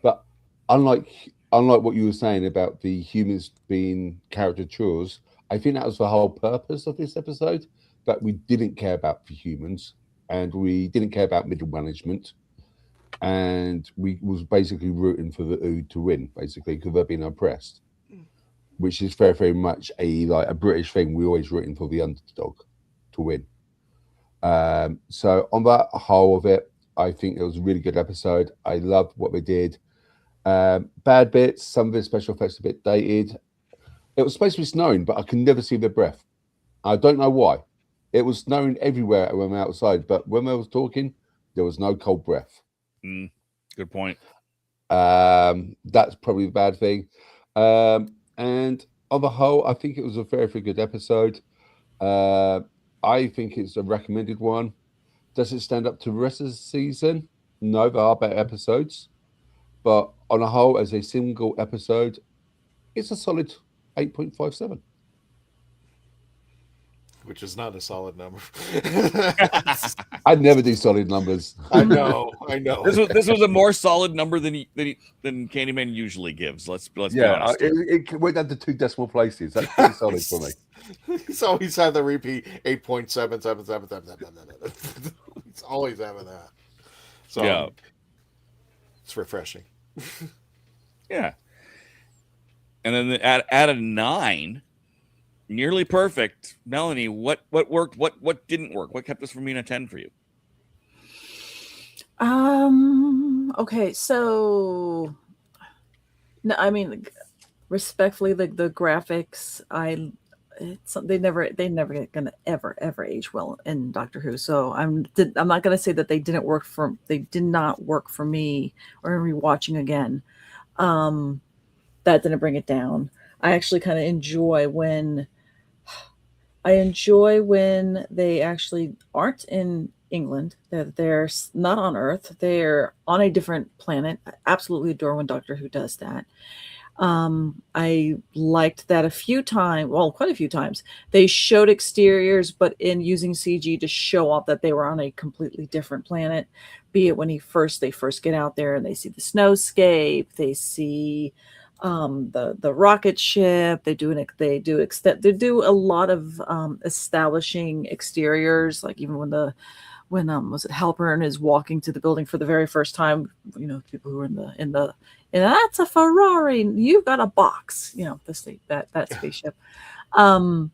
But unlike what you were saying about the humans being caricatures, I think that was the whole purpose of this episode, that we didn't care about the humans and we didn't care about middle management. And we was basically rooting for the Ood to win, basically, because they're being oppressed, which is very, very much a British thing. We're always rooting for the underdog to win. So on that whole of it, I think it was a really good episode. I loved what they did. Bad bits, some of the special effects a bit dated. It was supposed to be snowing, but I can never see their breath. I don't know why. It was snowing everywhere when we were outside, but when I was talking, there was no cold breath. Good point. That's probably the bad thing. And on the whole, I think it was a very, very good episode. I think it's a recommended one. Does it stand up to the rest of the season? No, there are better episodes. But on a whole, as a single episode, it's a solid 8.57. Which is not a solid number. I never do solid numbers. I know. This was a more solid number than Candyman usually gives. Let's be honest. It went down to 2 decimal places. That's pretty solid for me. He's always had the repeat 8.77777. He's always having that. So yeah, it's refreshing. Yeah. And then at a 9, nearly perfect. Melanie, what worked? What didn't work? What kept us from being a 10 for you? Okay, so no, I mean, respectfully, the graphics, they never gonna ever age well in Doctor Who. So I'm not gonna say that they did not work for me or rewatching again. That didn't bring it down. I actually kind of enjoy when they actually aren't in England. They're not on Earth. They're on a different planet. I absolutely adore when Doctor Who does that. I liked that quite a few times. They showed exteriors, but in using CG to show off that they were on a completely different planet. Be it when they first get out there and they see the snowscape, they see the rocket ship. They do a lot of establishing exteriors, like even when was it Halpen is walking to the building for the very first time, people who are in the that's a Ferrari, you've got a box, that spaceship. I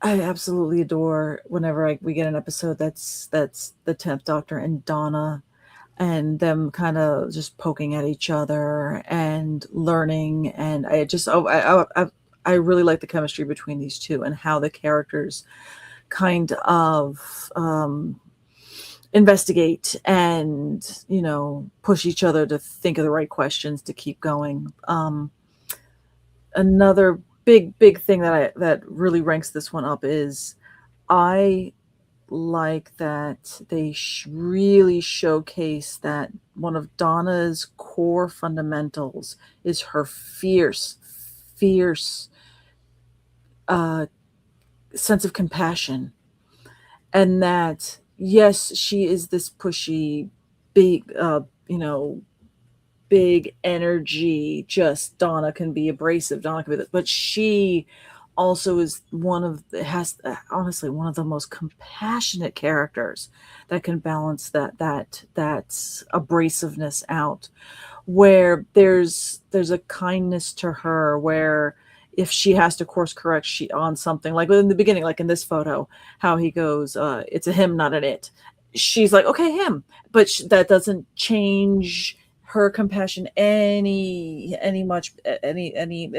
absolutely adore whenever we get an episode that's the 10th Doctor and Donna, and them kind of just poking at each other and learning. And I really like the chemistry between these two and how the characters kind of investigate and push each other to think of the right questions to keep going. Another big thing that really ranks this one up is I like that they really showcase that one of Donna's core fundamentals is her fierce sense of compassion, and that yes, she is this pushy, big energy. Just Donna can be abrasive. Donna can be but she also is honestly one of the most compassionate characters that can balance that abrasiveness out, where there's a kindness to her, where if she has to course correct on something, like in the beginning, like in this photo, how he goes, it's a him, not an it. She's like, okay, him, but that doesn't change her compassion it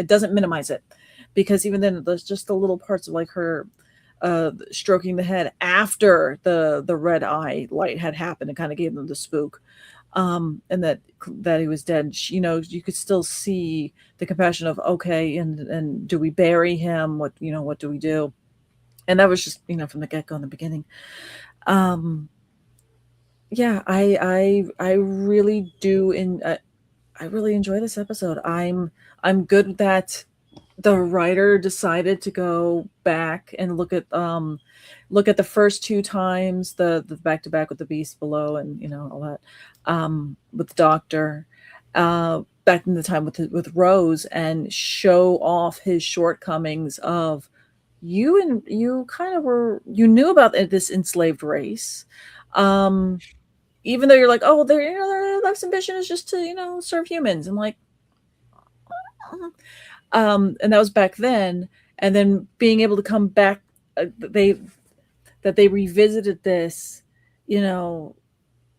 doesn't minimize it. Because even then, there's just the little parts of like her stroking the head after the red eye light had happened and kind of gave them the spook, and that he was dead. You could still see the compassion of, okay, and do we bury him? What do we do? And that was just from the get-go in the beginning. Yeah, I really do. I really enjoy this episode. I'm good that the writer decided to go back and look at the first 2 times, the back-to-back with the beast below and all that, with the Doctor, back in the time with Rose, and show off his shortcomings of you knew about this enslaved race, even though you're like, oh, their life's ambition is just to serve humans. I'm like, and that was back then. And then being able to come back, they revisited this, a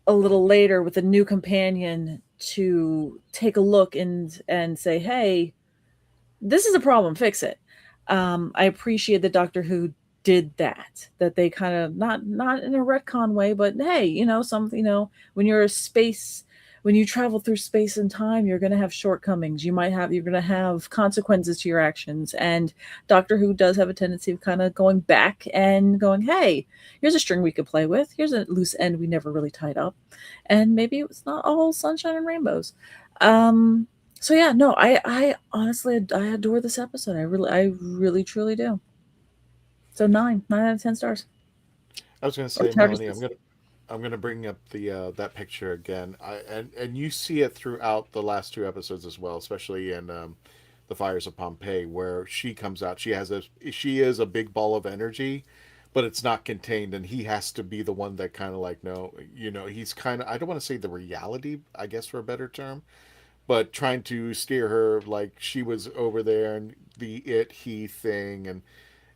little later with a new companion to take a look and say, hey, this is a problem, fix it. I appreciate that Doctor Who did that they kind of not in a retcon way, but hey, when you travel through space and time, you're going to have shortcomings. You're going to have consequences to your actions. And Doctor Who does have a tendency of kind of going back and going, hey, here's a string we could play with. Here's a loose end we never really tied up. And maybe it was not all sunshine and rainbows. So yeah, no, I honestly, I adore this episode. I really, truly do. So 9 out of 10 stars. I was going to say, Melanie, I'm going to bring up the that picture again. And you see it throughout the last 2 episodes as well, especially in the Fires of Pompeii, where she comes out. She is a big ball of energy, but it's not contained, and he has to be the one that kind of like, no, he's kind of, I don't want to say the reality, I guess, for a better term, but trying to steer her like she was over there and the he thing, and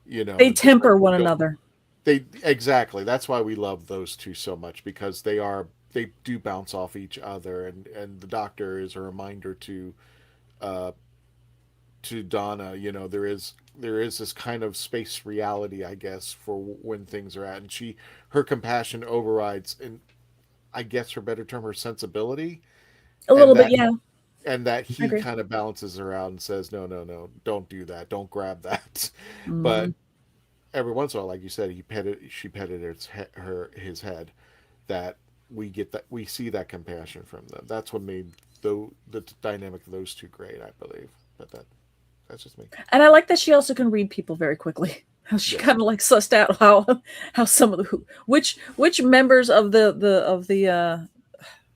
They just temper like, one another. They exactly. That's why we love those two so much, because they do bounce off each other, and the Doctor is a reminder uh to Donna, there is this kind of space reality, I guess, for when things are at, and her compassion overrides, and I guess for better term, her sensibility, A and little bit, that yeah. and that I he agree. kind of balances her out and says, no, no, no, don't do that, don't grab that. But Mhm. every once in a while, like you said, she petted his head. That we see that compassion from them. That's what made the dynamic of those two great, I believe. But that's just me. And I like that she also can read people very quickly. How she Yes. kind of like sussed out how some of the which members of the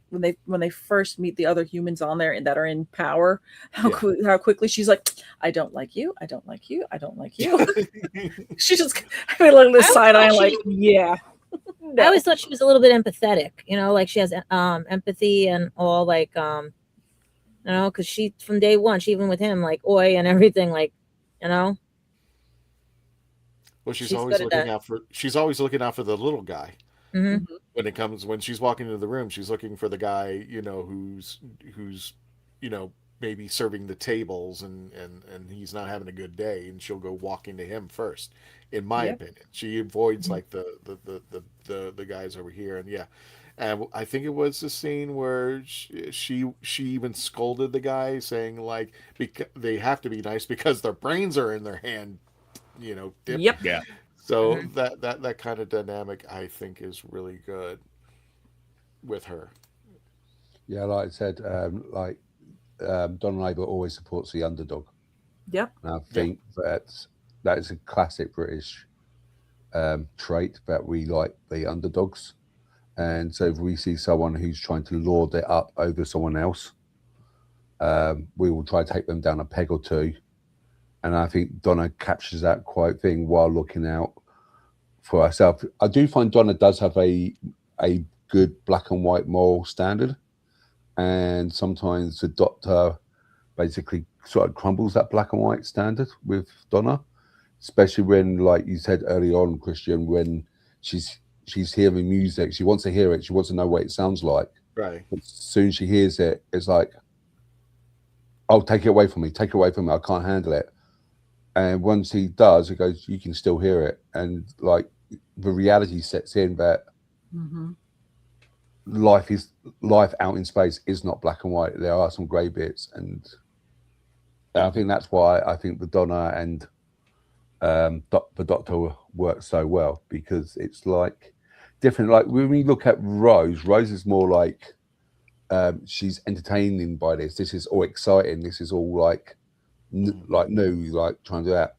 when they first meet the other humans on there and that are in power, how quickly she's like, I don't like you, I don't like you, I don't like you. She just like this side eye, like, yeah. I always thought she was a little bit empathetic, like she has empathy and all, like, because she, from day one, she even with him, like, oi and everything, like, Well, she's always good at looking out for the little guy. Mm-hmm. When she's walking into the room, she's looking for the guy, who's maybe serving the tables, and he's not having a good day, and she'll go walking to him first. In my opinion, she avoids like the guys over here, and and I think it was the scene where she even scolded the guy, saying like, they have to be nice because their brains are in their hand, dipped. Yep. Yeah. So that kind of dynamic, I think, is really good with her. Yeah, like I said, Don Labour always supports the underdog. Yep. And I think that is a classic British trait, that we like the underdogs. And so if we see someone who's trying to lord it up over someone else, we will try to take them down a peg or two. And I think Donna captures that quite thing while looking out for herself. I do find Donna does have a good black and white moral standard. And sometimes the Doctor basically sort of crumbles that black and white standard with Donna, especially when, like you said early on, Christian, when she's hearing music, she wants to hear it, she wants to know what it sounds like. Right. But as soon as she hears it, it's like, oh, take it away from me, I can't handle it. And once he does, it goes, you can still hear it. And like the reality sets in that life out in space is not black and white. There are some grey bits, and I think that's why I think the Donna and the Doctor work so well, because it's like different. Like when we look at Rose is more like she's entertaining by this. This is all exciting. This is all like new, like trying to do that.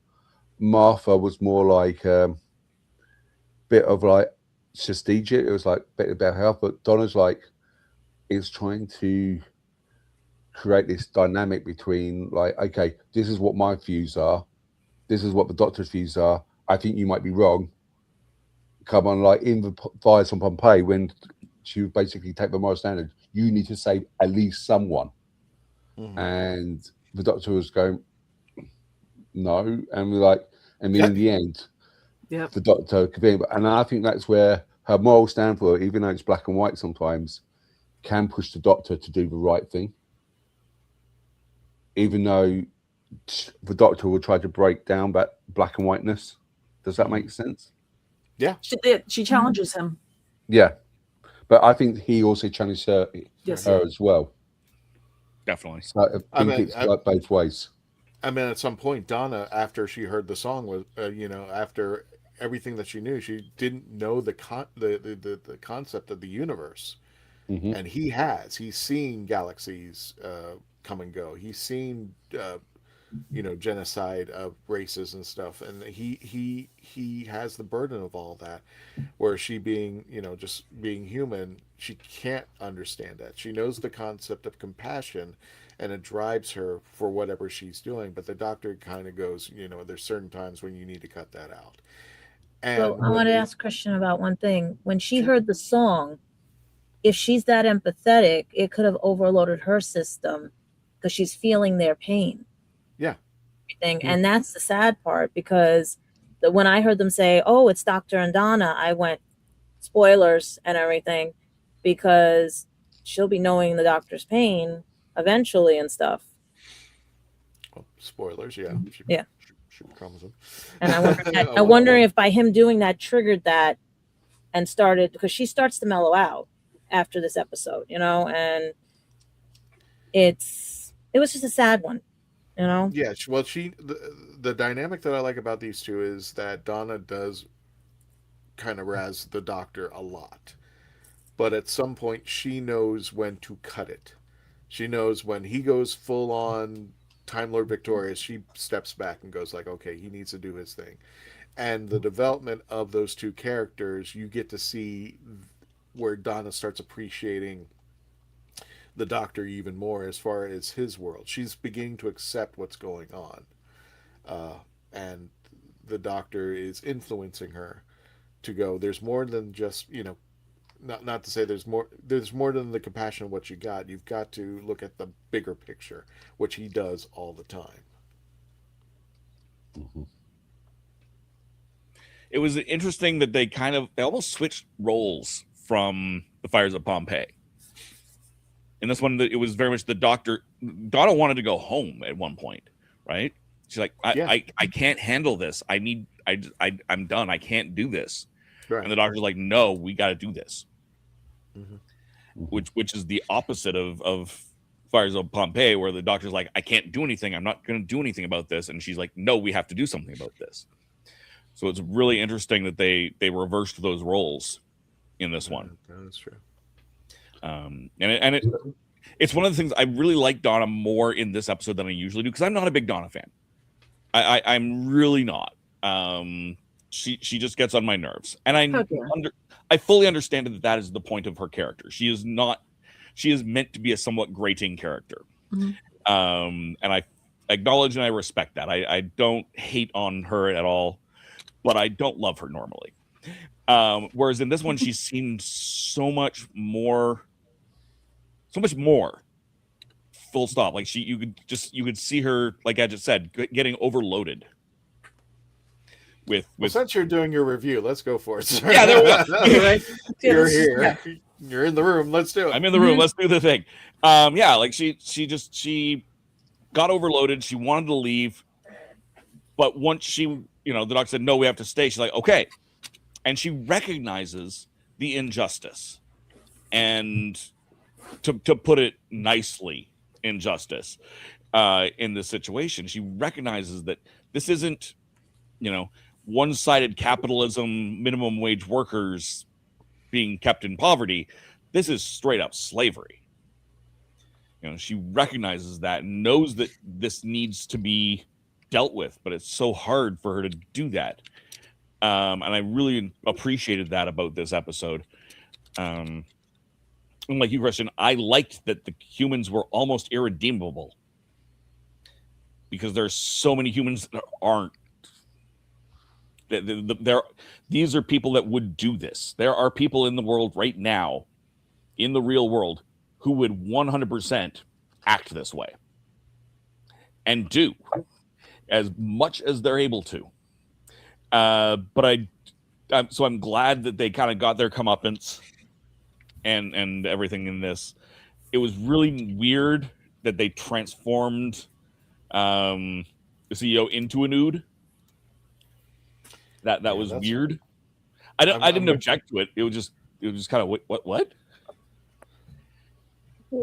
Martha was more like bit of like strategic. It was like a bit about health, but Donna's like is trying to create this dynamic between like, okay, this is what my views are, this is what the Doctor's views are. I think you might be wrong. Come on, like in the fires on Pompeii, when she would basically take the moral standard, you need to save at least someone. And the Doctor was going, no, and we're like, and then in the end, the Doctor could be, and I think that's where her moral standpoint, even though it's black and white sometimes, can push the Doctor to do the right thing, even though the Doctor will try to break down that black and whiteness. Does that make sense? Yeah. She challenges him. Yeah, but I think he also challenged her as well. Definitely. So I think it's like both ways. I mean, at some point, Donna, after she heard the song, was after everything that she knew, she didn't know the concept of the universe, and he's seen galaxies come and go. He's seen genocide of races and stuff, and he has the burden of all that. Where she being just being human, she can't understand that. She knows the concept of compassion, and it drives her for whatever she's doing. But the Doctor kind of goes, there's certain times when you need to cut that out. And so I want to ask Christian about one thing. When she heard the song, if she's that empathetic, it could have overloaded her system because she's feeling their pain. Yeah. And that's the sad part, because when I heard them say, "Oh, it's Doctor and Donna," I went, spoilers and everything, because she'll be knowing the doctor's pain eventually and stuff. Well, spoilers, yeah. She becomes him. And I wonder if by him doing that triggered that and started, because she starts to mellow out after this episode, and it was just a sad one, Yeah, well, the dynamic that I like about these two is that Donna does kind of razz the doctor a lot, but at some point she knows when to cut it. She knows when he goes full on Time Lord Victorious, she steps back and goes like, okay, he needs to do his thing. And the development of those two characters, you get to see where Donna starts appreciating the doctor even more as far as his world. She's beginning to accept what's going on, and the doctor is influencing her to go, there's more than just, not to say there's more than the compassion of what you got. You've got to look at the bigger picture, which he does all the time. Mm-hmm. It was interesting that they almost switched roles from the Fires of Pompeii. In this one, it was very much the doctor. Donna wanted to go home at one point, right? She's like, I can't handle this. I'm done. I can't do this. Right. And the doctor's like, no, we got to do this. Mm-hmm. Which is the opposite of Fires of Pompeii, where the doctor's like, I can't do anything. I'm not going to do anything about this. And she's like, no, we have to do something about this. So it's really interesting that they reversed those roles in this one. That's true. It's one of the things I really like Donna more in this episode than I usually do, because I'm not a big Donna fan. I'm really not. She just gets on my nerves, and I fully understand that is the point of her character. She is meant to be a somewhat grating character. Mm-hmm. And I acknowledge and I respect that. I don't hate on her at all, but I don't love her normally. Whereas in this one, she seemed so much more, full stop. Like you could see her, like I just said, getting overloaded. Well, since you're doing your review, let's go for it, sir. Yeah, there we go. You're here. Yeah. You're in the room. Let's do it. I'm in the room. Let's do the thing. Yeah, like she got overloaded. She wanted to leave, but once the doctor said, no, we have to stay. She's like, okay. And she recognizes the injustice, and to put it nicely, injustice in this situation. She recognizes that this isn't, one-sided capitalism, minimum wage workers being kept in poverty. This is straight up slavery. She recognizes that and knows that this needs to be dealt with, but it's so hard for her to do that. And I really appreciated that about this episode. And like you, Christian, I liked that the humans were almost irredeemable, because there's so many humans that aren't. These are people that would do this. There are people in the world right now, in the real world, who would 100% act this way and do as much as they're able to. But I'm glad that they kind of got their comeuppance and everything in this. It was really weird that they transformed the CEO into an Ood. That was weird. I didn't object to it. It was just kind of what?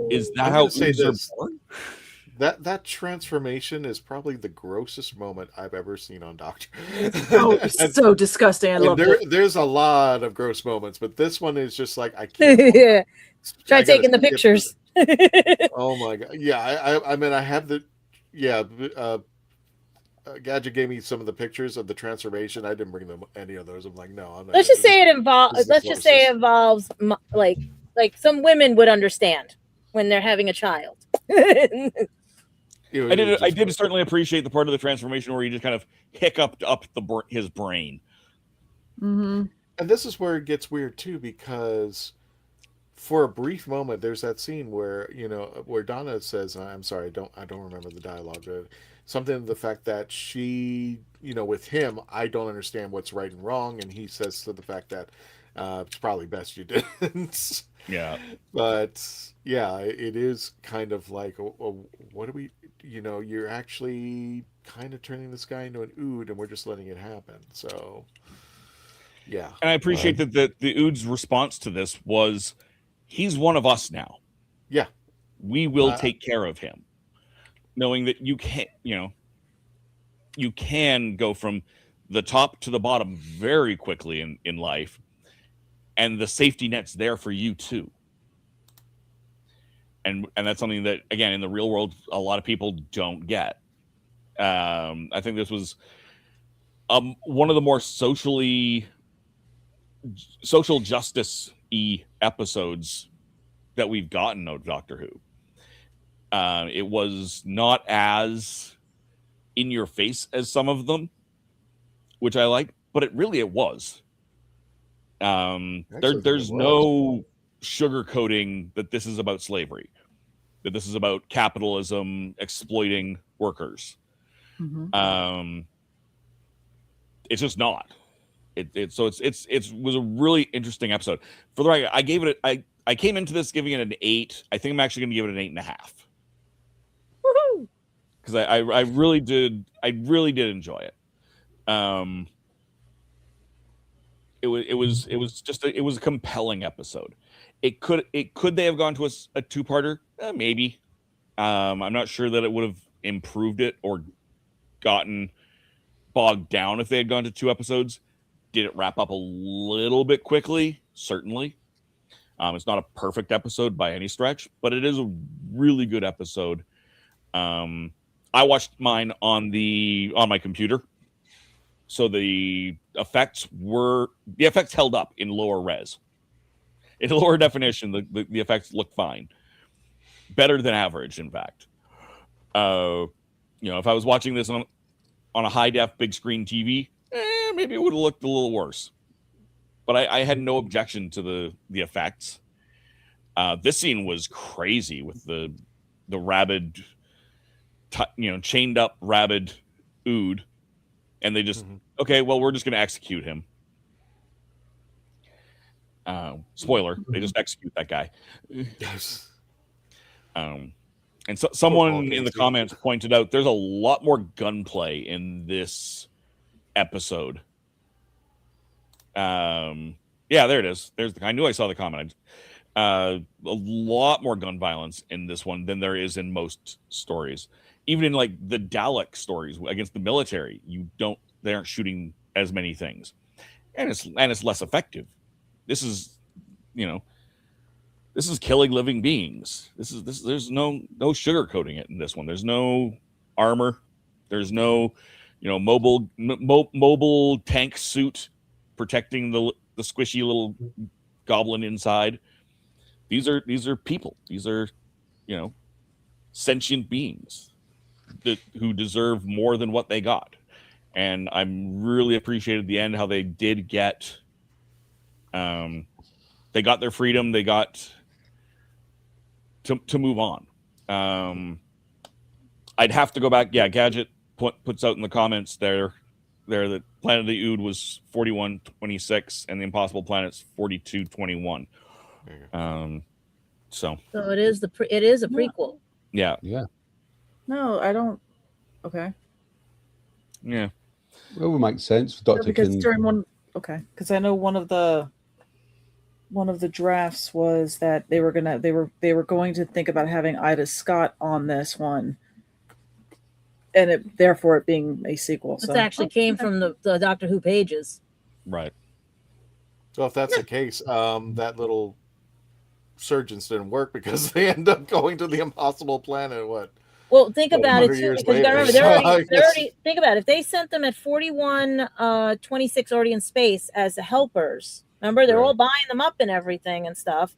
Is that how Oods are born? That transformation is probably the grossest moment I've ever seen on Doctor. So disgusting. I love it. There's a lot of gross moments, but this one is just like, I can't. Yeah. Try taking the pictures. Oh my god. Yeah, I mean I have the Gadget gave me some of the pictures of the transformation. I didn't bring them any of those. I'm like, no, I'm not. Let's just say it involves like some women would understand when they're having a child. I did certainly appreciate the part of the transformation where he just kind of hiccuped up his brain. Mm-hmm. And this is where it gets weird too, because for a brief moment, there's that scene where where Donna says, "I'm sorry, I don't remember the dialogue." Something to the fact that she, with him, I don't understand what's right and wrong, and he says to the fact that it's probably best you didn't. Yeah. But yeah, it is kind of like, what do we, you're actually kind of turning this guy into an Ood, and we're just letting it happen. So yeah, And I appreciate that the Ood's response to this was, he's one of us now. Yeah. We will take care of him. Knowing that you can't, you can go from the top to the bottom very quickly in life, and the safety net's there for you too. And that's something that, again, in the real world, a lot of people don't get. I think this was one of the more social justice-y episodes that we've gotten of Doctor Who. It was not as in your face as some of them, which I like, but it was. There's no sugarcoating that this is about slavery, that this is about capitalism exploiting workers. Mm-hmm. It's just not. It was a really interesting episode. For the record, I gave it I came into this giving it an 8. I think I'm actually going to give it an 8.5. Woohoo! Because I really did enjoy it. It was a compelling episode. Could they have gone to a 2-parter? Maybe. I'm not sure that it would have improved it or gotten bogged down if they had gone to 2 episodes. Did it wrap up a little bit quickly? Certainly. It's not a perfect episode by any stretch, but it is a really good episode. I watched mine on my computer, so the effects held up in lower res. In lower definition, the effects look fine, better than average, in fact. If I was watching this on a high def big screen TV, maybe it would have looked a little worse. But I had no objection to the effects. This scene was crazy with the rabid, chained up rabid Ood, and they just okay. Well, we're just going to execute him. Spoiler: they just execute that guy. Yes. And so someone in the comments pointed out there's a lot more gunplay in this episode. Yeah, there it is. I knew I saw the comment. A lot more gun violence in this one than there is in most stories. Even in like the Dalek stories against the military, they aren't shooting as many things, and it's less effective. This is killing living beings. There's no sugarcoating it in this one. There's no armor. There's no mobile tank suit protecting the squishy little goblin inside. These are people. These are sentient beings who deserve more than what they got. And I'm really appreciated the end how they did get they got their freedom. They got to move on. I'd have to go back. Yeah, Gadget puts out in the comments there that Planet of the Ood was 41-26 and the Impossible Planet's 42-21. So it is a prequel. Yeah. No, I don't. Okay. Yeah. Well, it would make sense. Doctor because during one. Okay, because I know one of the drafts was that they were going to think about having Ida Scott on this one, and therefore it being a sequel. This actually came from the Doctor Who pages. Right. So if that's the case, that little surgeons didn't work because they end up going to the Impossible Planet. What? Well, think about it too, because you gotta remember they're already think about it. If they sent them at 41-26 already in space as the helpers, remember they're all buying them up and everything and stuff.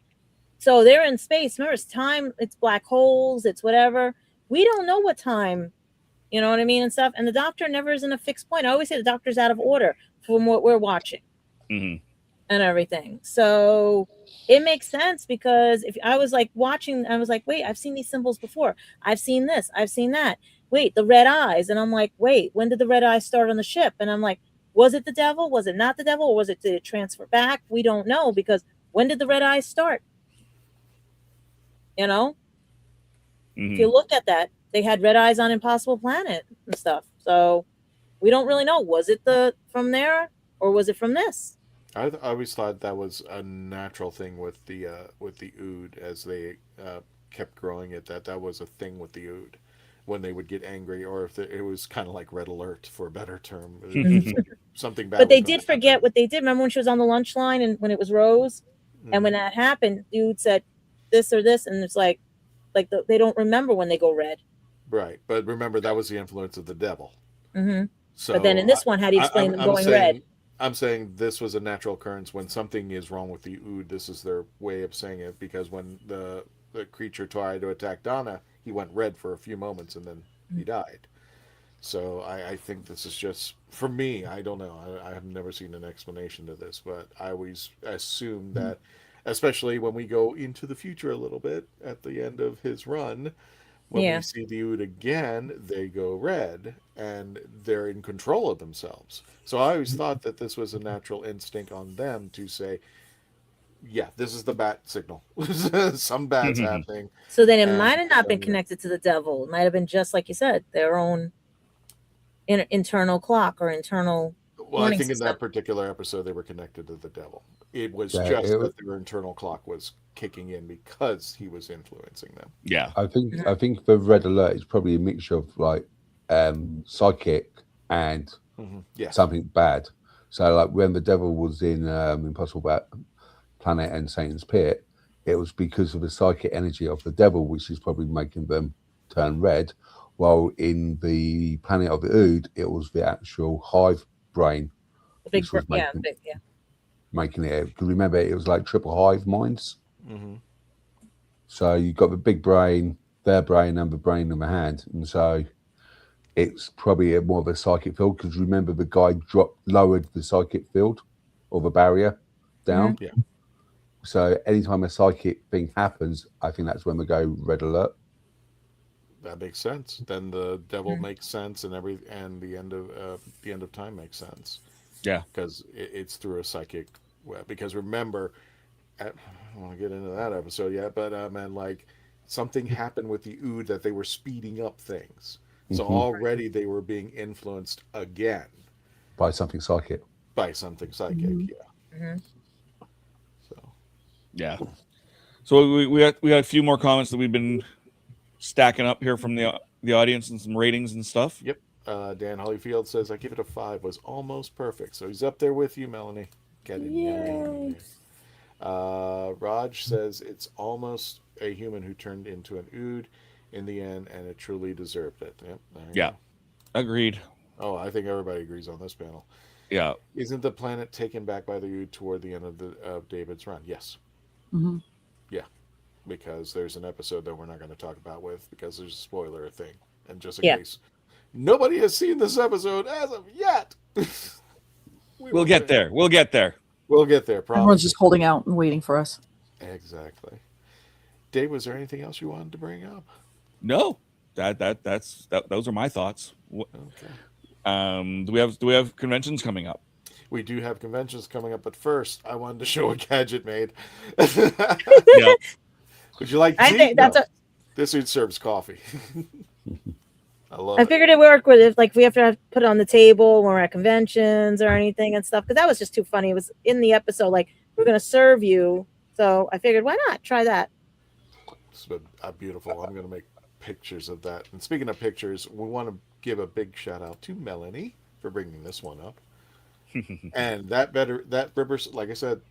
So they're in space. Remember, it's time. It's black holes. It's whatever. We don't know what time. You know what I mean and stuff. And the Doctor never is in a fixed point. I always say the Doctor's out of order from what we're watching. Mm-hmm. and everything. So it makes sense, because if I was like watching, I was like, wait, I've seen these symbols before. I've seen this. I've seen that. Wait, the red eyes. And I'm like, wait, when did the red eyes start on the ship? And I'm like, was it the devil? Was it not the devil? Or was it, did it transfer back? We don't know, because when did the red eyes start? You know, if you look at that, they had red eyes on Impossible Planet and stuff. So we don't really know. Was it from there, or was it from this? I always thought that was a natural thing with the Ood as they kept growing it. That was a thing with the Ood when they would get angry, or if it was kind of like Red Alert, for a better term. Something bad. But they did forget what they did. Remember when she was on the lunch line and when it was Rose, and when that happened, the Ood said this or this, and it's like they don't remember when they go red. Right, but remember that was the influence of the devil. So, but then in this one, how do you explain them going red? I'm saying this was a natural occurrence. When something is wrong with the Ood, this is their way of saying it, because when the creature tried to attack Donna, he went red for a few moments and then he died. So I think this is just, for me, I don't know. I have never seen an explanation to this, but I always assume that, especially when we go into the future a little bit at the end of his run, when we see the Ood again, they go red and they're in control of themselves. So I always thought that this was a natural instinct on them to say, yeah, this is the bat signal. Some bad's happening. So then it might have not been connected to the devil. It might have been just, like you said, their own internal clock or internal. Well, I think in that particular episode, they were connected to the devil. It was just that their internal clock was kicking in because he was influencing them. Yeah, I think for Red Alert, it's probably a mixture of like psychic and something bad. So like when the devil was in Impossible Planet and Satan's Pit, it was because of the psychic energy of the devil, which is probably making them turn red. While in the Planet of the Ood, it was the actual hive brain, which was making it. Because remember, it was like triple hive minds. So you got the big brain, their brain, and the brain in the hand, and so it's probably more of a psychic field. Because remember, the guy lowered the psychic field or the barrier down. Yeah. So anytime a psychic thing happens, I think that's when we go Red Alert. That makes sense. Then the devil makes sense, and the end of time makes sense. Yeah, because it's through a psychic web. Because remember, I don't want to get into that episode yet, but man, like something happened with the Ood that they were speeding up things. So already they were being influenced again by something psychic. Yeah. So we got a few more comments that we've been stacking up here from the audience and some ratings and stuff. Yep. Dan Hollyfield says, I give it a 5, was almost perfect. So he's up there with you, Melanie. Get it. Raj says it's almost a human who turned into an Ood in the end, and it truly deserved it. Yep. Agreed. Oh, I think everybody agrees on this panel. Yeah. Isn't the planet taken back by the Ood toward the end of David's run? Yes. Yeah. Because there's an episode that we're not going to talk about because there's a spoiler thing. And just in case nobody has seen this episode as of yet. We'll get there. We'll get there. Probably. Everyone's just holding out and waiting for us. Exactly. Dave, was there anything else you wanted to bring up? No. Those are my thoughts. Okay. Do we have conventions coming up? We do have conventions coming up, but first I wanted to show a gadget made. Would you like tea? I think that's this dude serves coffee. I figured it would work with if we have to put it on the table when we're at conventions or anything and stuff, because that was just too funny. It was in the episode, like, we're going to serve you. So I figured, why not try that? It's been beautiful. I'm going to make pictures of that. And speaking of pictures, we want to give a big shout out to Melanie for bringing this one up. And that river, like I said,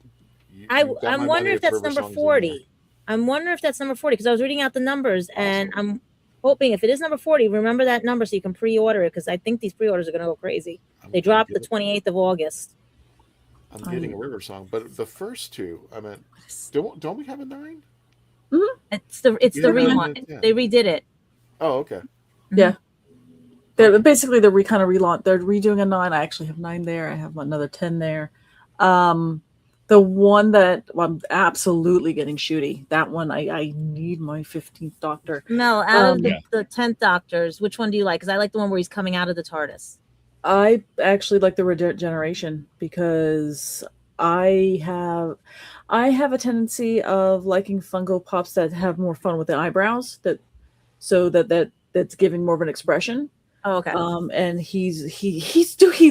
I'm wondering if that's number 40. I'm wondering if that's number 40 because I was reading out the numbers and I'm hoping if it is number 40, remember that number so you can pre-order it because I think these pre-orders are going to go crazy. They dropped the 28th of August. I'm getting a river song, but the first two, I meant, don't we have a 9? It's the relaunch. They redid it. Oh, okay. Yeah. They're basically the kind of relaunch. They're redoing a 9. I actually have 9 there. I have another 10 there. The one that I'm absolutely getting shooty. That one, I need my 15th Doctor. Mel, out of Yeah. the 10th Doctors, which one do you like? Because I like the one where he's coming out of the TARDIS. I actually like the regeneration because I have a tendency of liking Funko Pops that have more fun with the eyebrows, that's giving more of an expression. Oh, okay. And he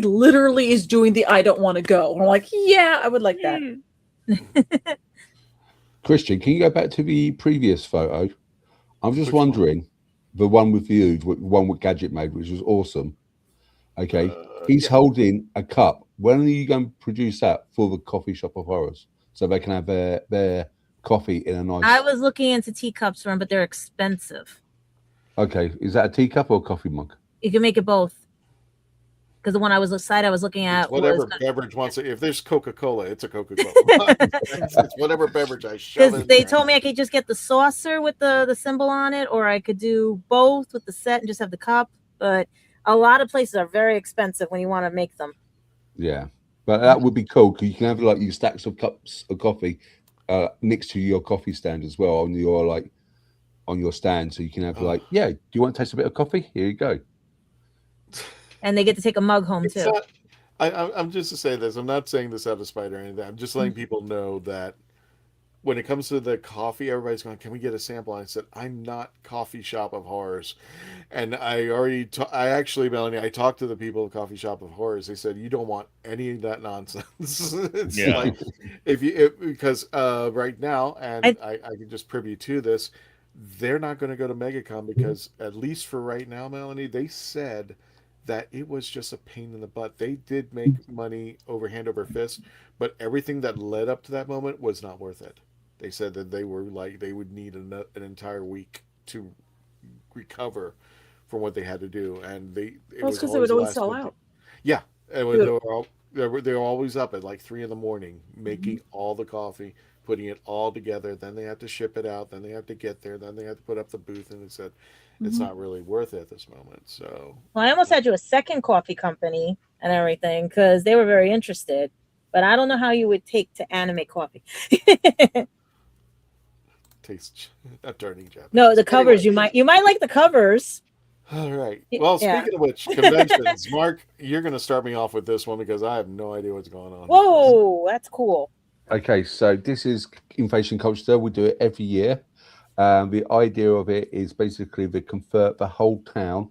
literally is doing the I don't want to go. And I'm like, yeah, I would like that. Christian, can you go back to the previous photo? I'm just Which one? wondering, the one with the Ood, the one with Gadget made, which was awesome. Okay, he's Yeah. holding a cup. When are you going to produce that for the coffee shop of horrors so they can have their coffee in a nice? I was looking into teacups for them, but they're expensive. Okay, is that a teacup or a coffee mug? You can make it both. Because the one I was looking at It's whatever was beverage wants it. If there's Coca-Cola, it's a Coca-Cola. it's whatever beverage I shove because in they there. told me I could just get the saucer with the symbol on it, or I could do both with the set and just have the cup. But a lot of places are very expensive when you want to make them. Yeah, but that would be cool because you can have like your stacks of cups of coffee next to your coffee stand as well on your stand, so you can have like, yeah, do you want to taste a bit of coffee? Here you go. And they get to take a mug home It's too. not- I'm just to say this. I'm not saying this out of spite or anything. I'm just letting people know that when it comes to the coffee, everybody's going, "Can we get a sample?" I said, "I'm not Coffee Shop of Horrors," and I actually, Melanie, I talked to the people of Coffee Shop of Horrors. They said, "You don't want any of that nonsense." It's Yeah. like because right now, and I can just privy to this, they're not going to go to MegaCon because at least for right now, Melanie, they said that it was just a pain in the butt. They did make money over hand over fist, but everything that led up to that moment was not worth it. They said that they would need an entire week to recover from what they had to do, and it Well, was it's because they would always last sell minute. out. Yeah, and Yeah. they were always up at like 3 a.m. making all the coffee, putting it all together. Then they have to ship it out. Then they have to get there. Then they have to put up the booth, and it said it's not really worth it at this moment. So Well, I almost had you a second coffee company and everything because they were very interested, but I don't know how you would take to animate coffee. tastes not turning Japanese. No, the covers Anyway. you might like the covers. All right. Well, Yeah. speaking of which, conventions, Mark, you're going to start me off with this one because I have no idea what's going on. Whoa, that's cool. Okay, so this is Invasion Culture. We do it every year. The idea of it is basically they convert the whole town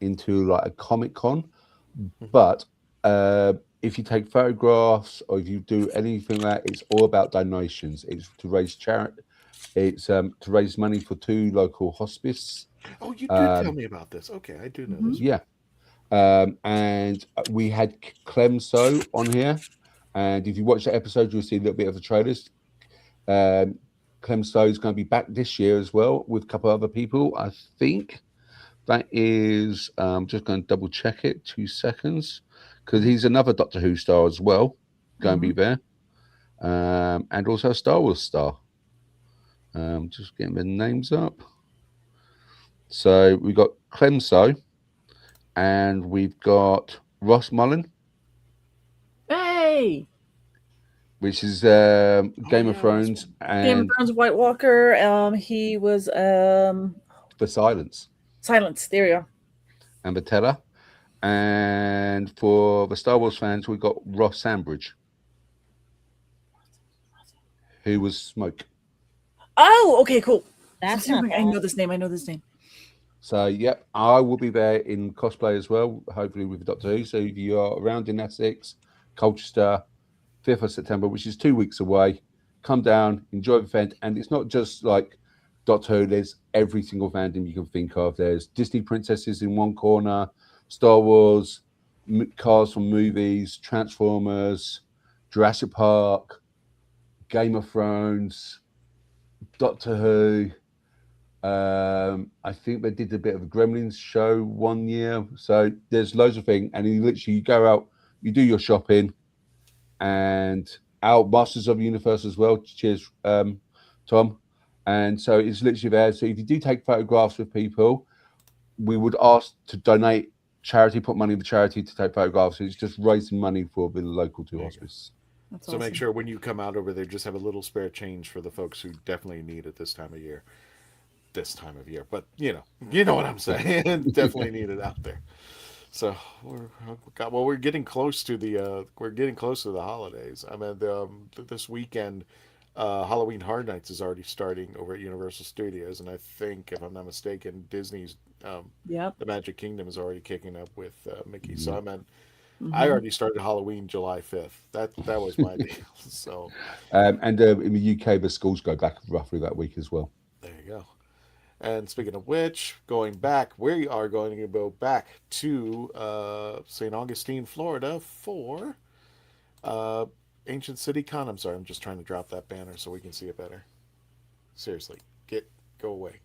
into like a Comic Con, but if you take photographs or if you do anything like that, it's all about donations. It's to raise charity. It's to raise money for 2 local hospice. Oh, you did tell me about this. Okay, I do know this. Yeah, and we had Clemso on here, and if you watch the episode, you'll see a little bit of the trailers. Clemso is going to be back this year as well with a couple of other people. I think that is. Just going to double check it. 2 seconds, because he's another Doctor Who star as well, going to be there, and also a Star Wars star. Just getting the names up. So we've got Clemso, and we've got Ross Mullen, Hey, which is Game of Thrones Game of and Thrones White Walker. He was The Silence Silence. There you go. and the Teller. And for the Star Wars fans, we've got Ross Sandbridge, who was Smoke. Oh, okay, cool. That's I not know bad. this name. So, yep, I will be there in cosplay as well, hopefully with Doctor Who. So, if you are around in Essex, Colchester, 5th of September, which is 2 weeks away, come down, enjoy the event. And it's not just like Doctor Who, there's every single fandom you can think of. There's Disney princesses in one corner, Star Wars, cars from movies, Transformers, Jurassic Park, Game of Thrones, Doctor Who. I think they did a bit of a Gremlins show one year. So there's loads of things. And you go out, you do your shopping, and our Masters of the Universe as well. Cheers, Tom. And so it's literally there. So if you do take photographs with people, we would ask to donate charity, put money in the charity to take photographs. So it's just raising money for the local 2 hospice. That's So make sure when you come out over there, just have a little spare change for the folks who definitely need it this time of year. But you know what I'm saying. Definitely need it out there. So we're getting close to the holidays. I mean, this weekend, Halloween Horror Nights is already starting over at Universal Studios, and I think, if I'm not mistaken, Disney's Yep. The Magic Kingdom is already kicking up with Mickey. So I Mm-hmm. already started Halloween July 5th. That was my deal. So and in the UK, the schools go back roughly that week as well. there you go. And speaking of which, we are going to go back to St. Augustine, Florida for Ancient City Con. I'm sorry, I'm just trying to drop that banner so we can see it better. Seriously, go away.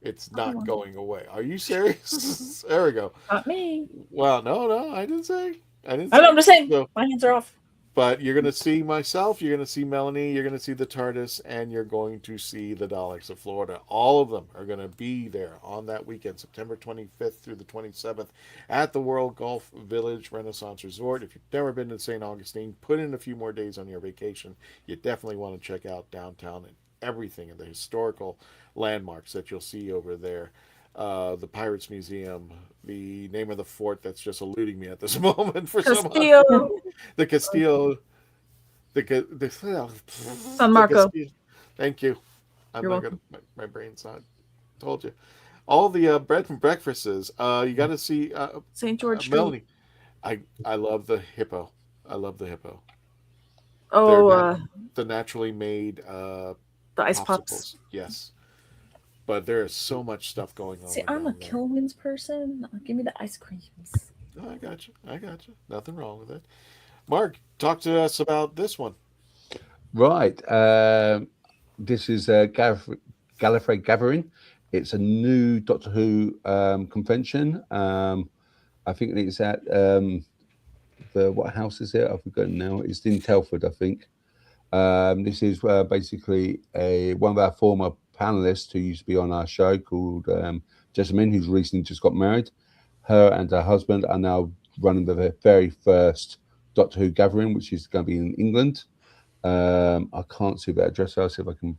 It's not going away. Are you serious? There we go. Not me. Well, no, I didn't say. I'm just saying. So, my hands are off. but you're going to see myself, you're going to see Melanie, you're going to see the TARDIS, and you're going to see the Daleks of Florida. All of them are going to be there on that weekend, September 25th through the 27th, at the World Golf Village Renaissance Resort. If you've never been to St. Augustine, put in a few more days on your vacation. You definitely want to check out downtown and everything and the historical landmarks that you'll see over there. The Pirates Museum, the name of the fort that's just eluding me at this moment for Castillo. the Castillo, San Marco. Thank you. You're welcome. My brain's not. Told you. All the bread and breakfasts. You got to see St. George Melanie. I love the hippo. I love the hippo. Oh, the naturally made the ice popsicles. pops. Yes. But there is so much stuff going on. See, I'm a Kilwins person. Give me the ice creams. Oh, I got you. Nothing wrong with it. Mark, talk to us about this one. Right. This is Gallifrey Gathering. It's a new Doctor Who convention. I think it's at what house is it? I've forgotten now. It's in Telford, I think. This is basically one of our former panelists who used to be on our show called Jessamine, who's recently just got married. Her and her husband are now running the very first Doctor Who gathering, which is going to be in England. I can't see that address. I'll see if I can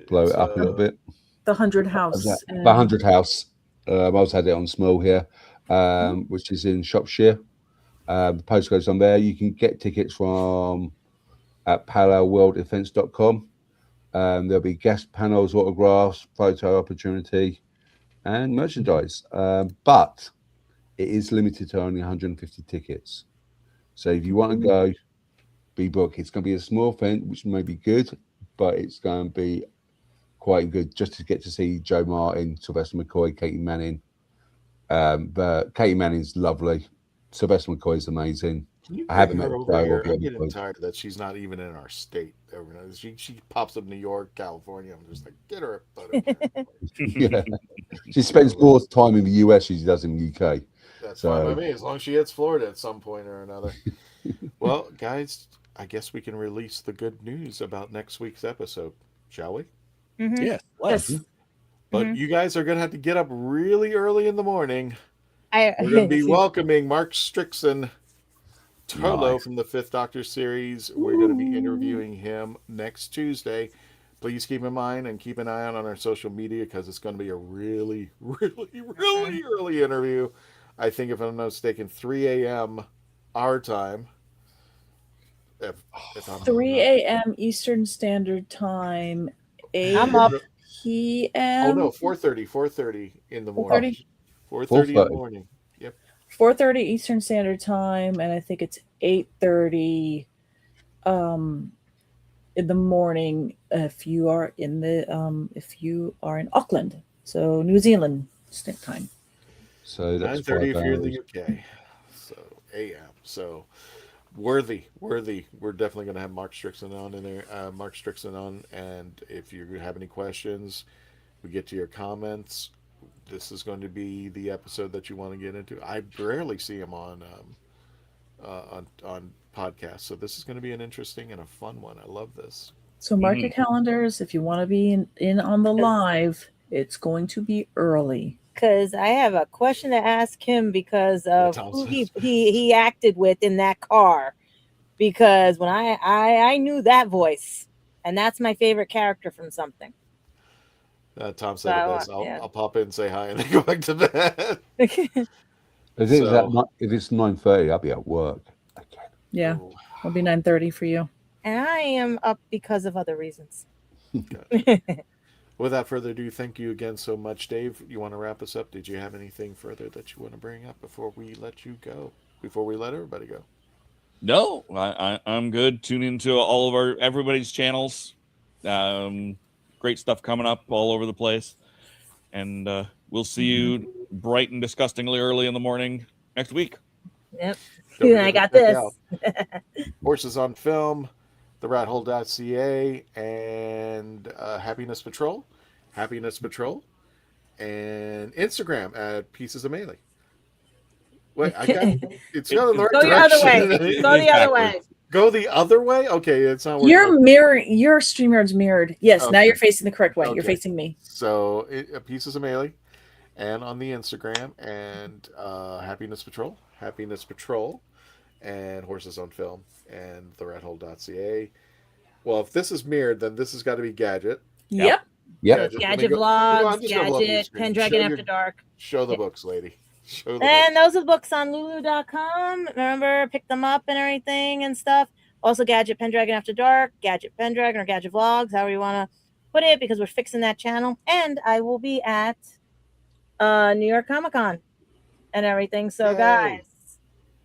blow it up a little bit. The 100 House. The 100 House. I also had it on small here, which is in Shropshire. The postcode's on there. You can get tickets from at parallelworldevents.com. There'll be guest panels, autographs, photo opportunity, and merchandise. But it is limited to only 150 tickets. So if you want to go, be booked. It's going to be a small event, which may be good, but it's going to be quite good just to get to see Joe Martin, Sylvester McCoy, Katie Manning. But Katie Manning's lovely. Sylvester McCoy's amazing. I haven't met her. I'm getting tired that she's not even in our state. She pops up New York, California. I'm just like, get her a Yeah. She spends more time in the US than she does in the UK. That's fine by me, as long as she hits Florida at some point or another. Well, guys, I guess we can release the good news about next week's episode, shall we? Mm-hmm. Yes. But you guys are going to have to get up really early in the morning. We're going to be welcoming Mark Strickson Turlo from the Fifth Doctor series. We're going to be interviewing him next Tuesday. Please keep in mind and keep an eye out on our social media because it's going to be a really, really, really early interview. I think, if I'm not mistaken, 3 a.m. our time. If 3 a.m. Eastern Standard Time. 8 I'm up. p.m. Oh, no, 4:30 in the morning. 4:30 in the morning. Yep. 4:30 Eastern Standard Time, and I think it's 8:30 in the morning if you are in Auckland, so New Zealand time. So that's 9:30 if you're in the UK. So a.m. So worthy. We're definitely going to have Mark Strickson on in there. Mark Strickson on, and if you have any questions, we get to your comments. This is going to be the episode that you want to get into. I rarely see him on podcasts, so this is going to be an interesting and a fun one. I love this. So mark your calendars. If you want to be in on the live, it's going to be early. Because I have a question to ask him because of who he acted with in that car. because when I knew that voice, and that's my favorite character from something. Tom said it So, best. yeah. I'll pop in, say hi, and then go back to bed. If it's 9:30, I'll be at work. Okay. Yeah, Oh, it'll be 9:30 for you. And I am up because of other reasons. gotcha. Without further ado, thank you again so much, Dave. You want to wrap us up? Did you have anything further that you want to bring up before we let you go? Before we let everybody go? No, I'm good. Tune into all of everybody's channels. Great stuff coming up all over the place. And we'll see you bright and disgustingly early in the morning next week. Yep. Don't I forget got to check this. out Horses on Film, the rathole.ca, and Happiness Patrol, and Instagram at Pieces of Melee. Wait, I got it's going the right Go the direction. other way. Go the other way. Go the other way? Okay, it's not working. You're mirroring. Your StreamYard's mirrored. Yes, now Okay. you're facing the correct way. You're Okay. facing me. So, Pieces of Melee, and on the Instagram, and Happiness Patrol, and Horses on Film, and the rathole.ca. Well, if this is mirrored, then this has got to be Gadget. Yep. Yep. Gadget vlogs, Gadget, Pendragon After Dark. Show the books, lady. Show the And books. those are the books on Lulu.com. Remember, pick them up and everything and stuff. Also, Gadget Pendragon After Dark, Gadget Pendragon, or Gadget Vlogs, however you want to put it, because we're fixing that channel. And I will be at New York Comic Con and everything. So, Yay. guys,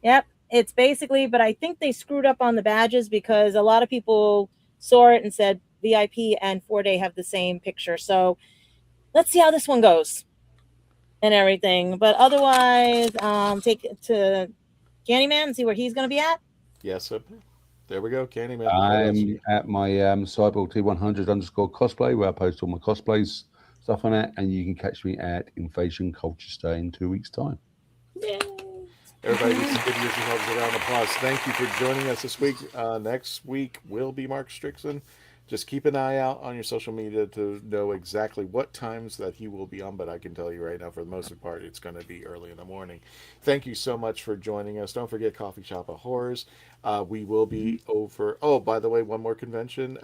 yep, it's basically, but I think they screwed up on the badges because a lot of people saw it and said VIP and 4-Day have the same picture. So, let's see how this one goes. And everything, but otherwise, take it to Candyman and see where he's going to be at. Yes, sir. There we go, Candyman. I'm at my Cyborg T100_cosplay where I post all my cosplays stuff on it, and you can catch me at Invasion Culture Stay in 2 weeks' time. Everybody gets some good use and hugs around applause. Thank you for joining us this week. Next week will be Mark Strickson. Just keep an eye out on your social media to know exactly what times that he will be on, but I can tell you right now, for the most part, it's going to be early in the morning. Thank you so much for joining us. Don't forget Coffee Shop of Horrors. We will be over... Oh, by the way, one more convention.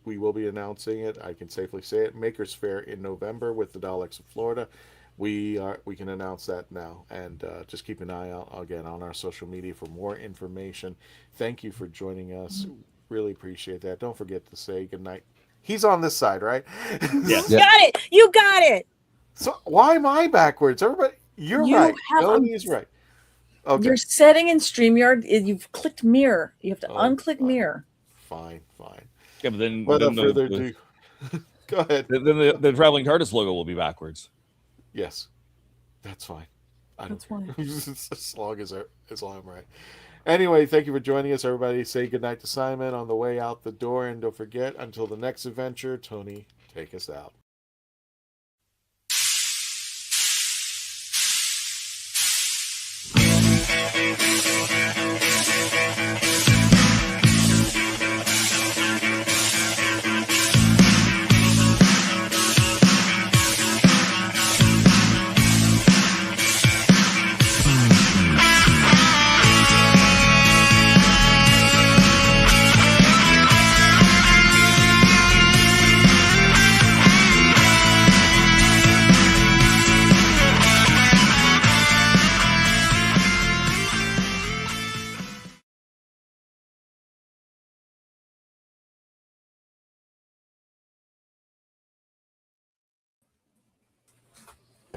We will be announcing it. I can safely say it. Makers Fair in November with the Daleks of Florida. We can announce that now, and just keep an eye out again on our social media for more information. Thank you for joining us. Really appreciate that. Don't forget to say goodnight. He's on this side, right? Yes. Got it. You got it. So why am I backwards? Everybody, you're right. Melody's right. Okay. Your setting in StreamYard, you've clicked mirror. You have to Oh, unclick fine. mirror. Fine. Yeah, but then Without then further ado, go ahead. Then the Traveling TARDIS logo will be backwards. Yes, that's fine. That's fine. As long as I'm right. Anyway, thank you for joining us, everybody. Say goodnight to Simon on the way out the door, and don't forget, until the next adventure, Tony, take us out.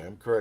I'm correct.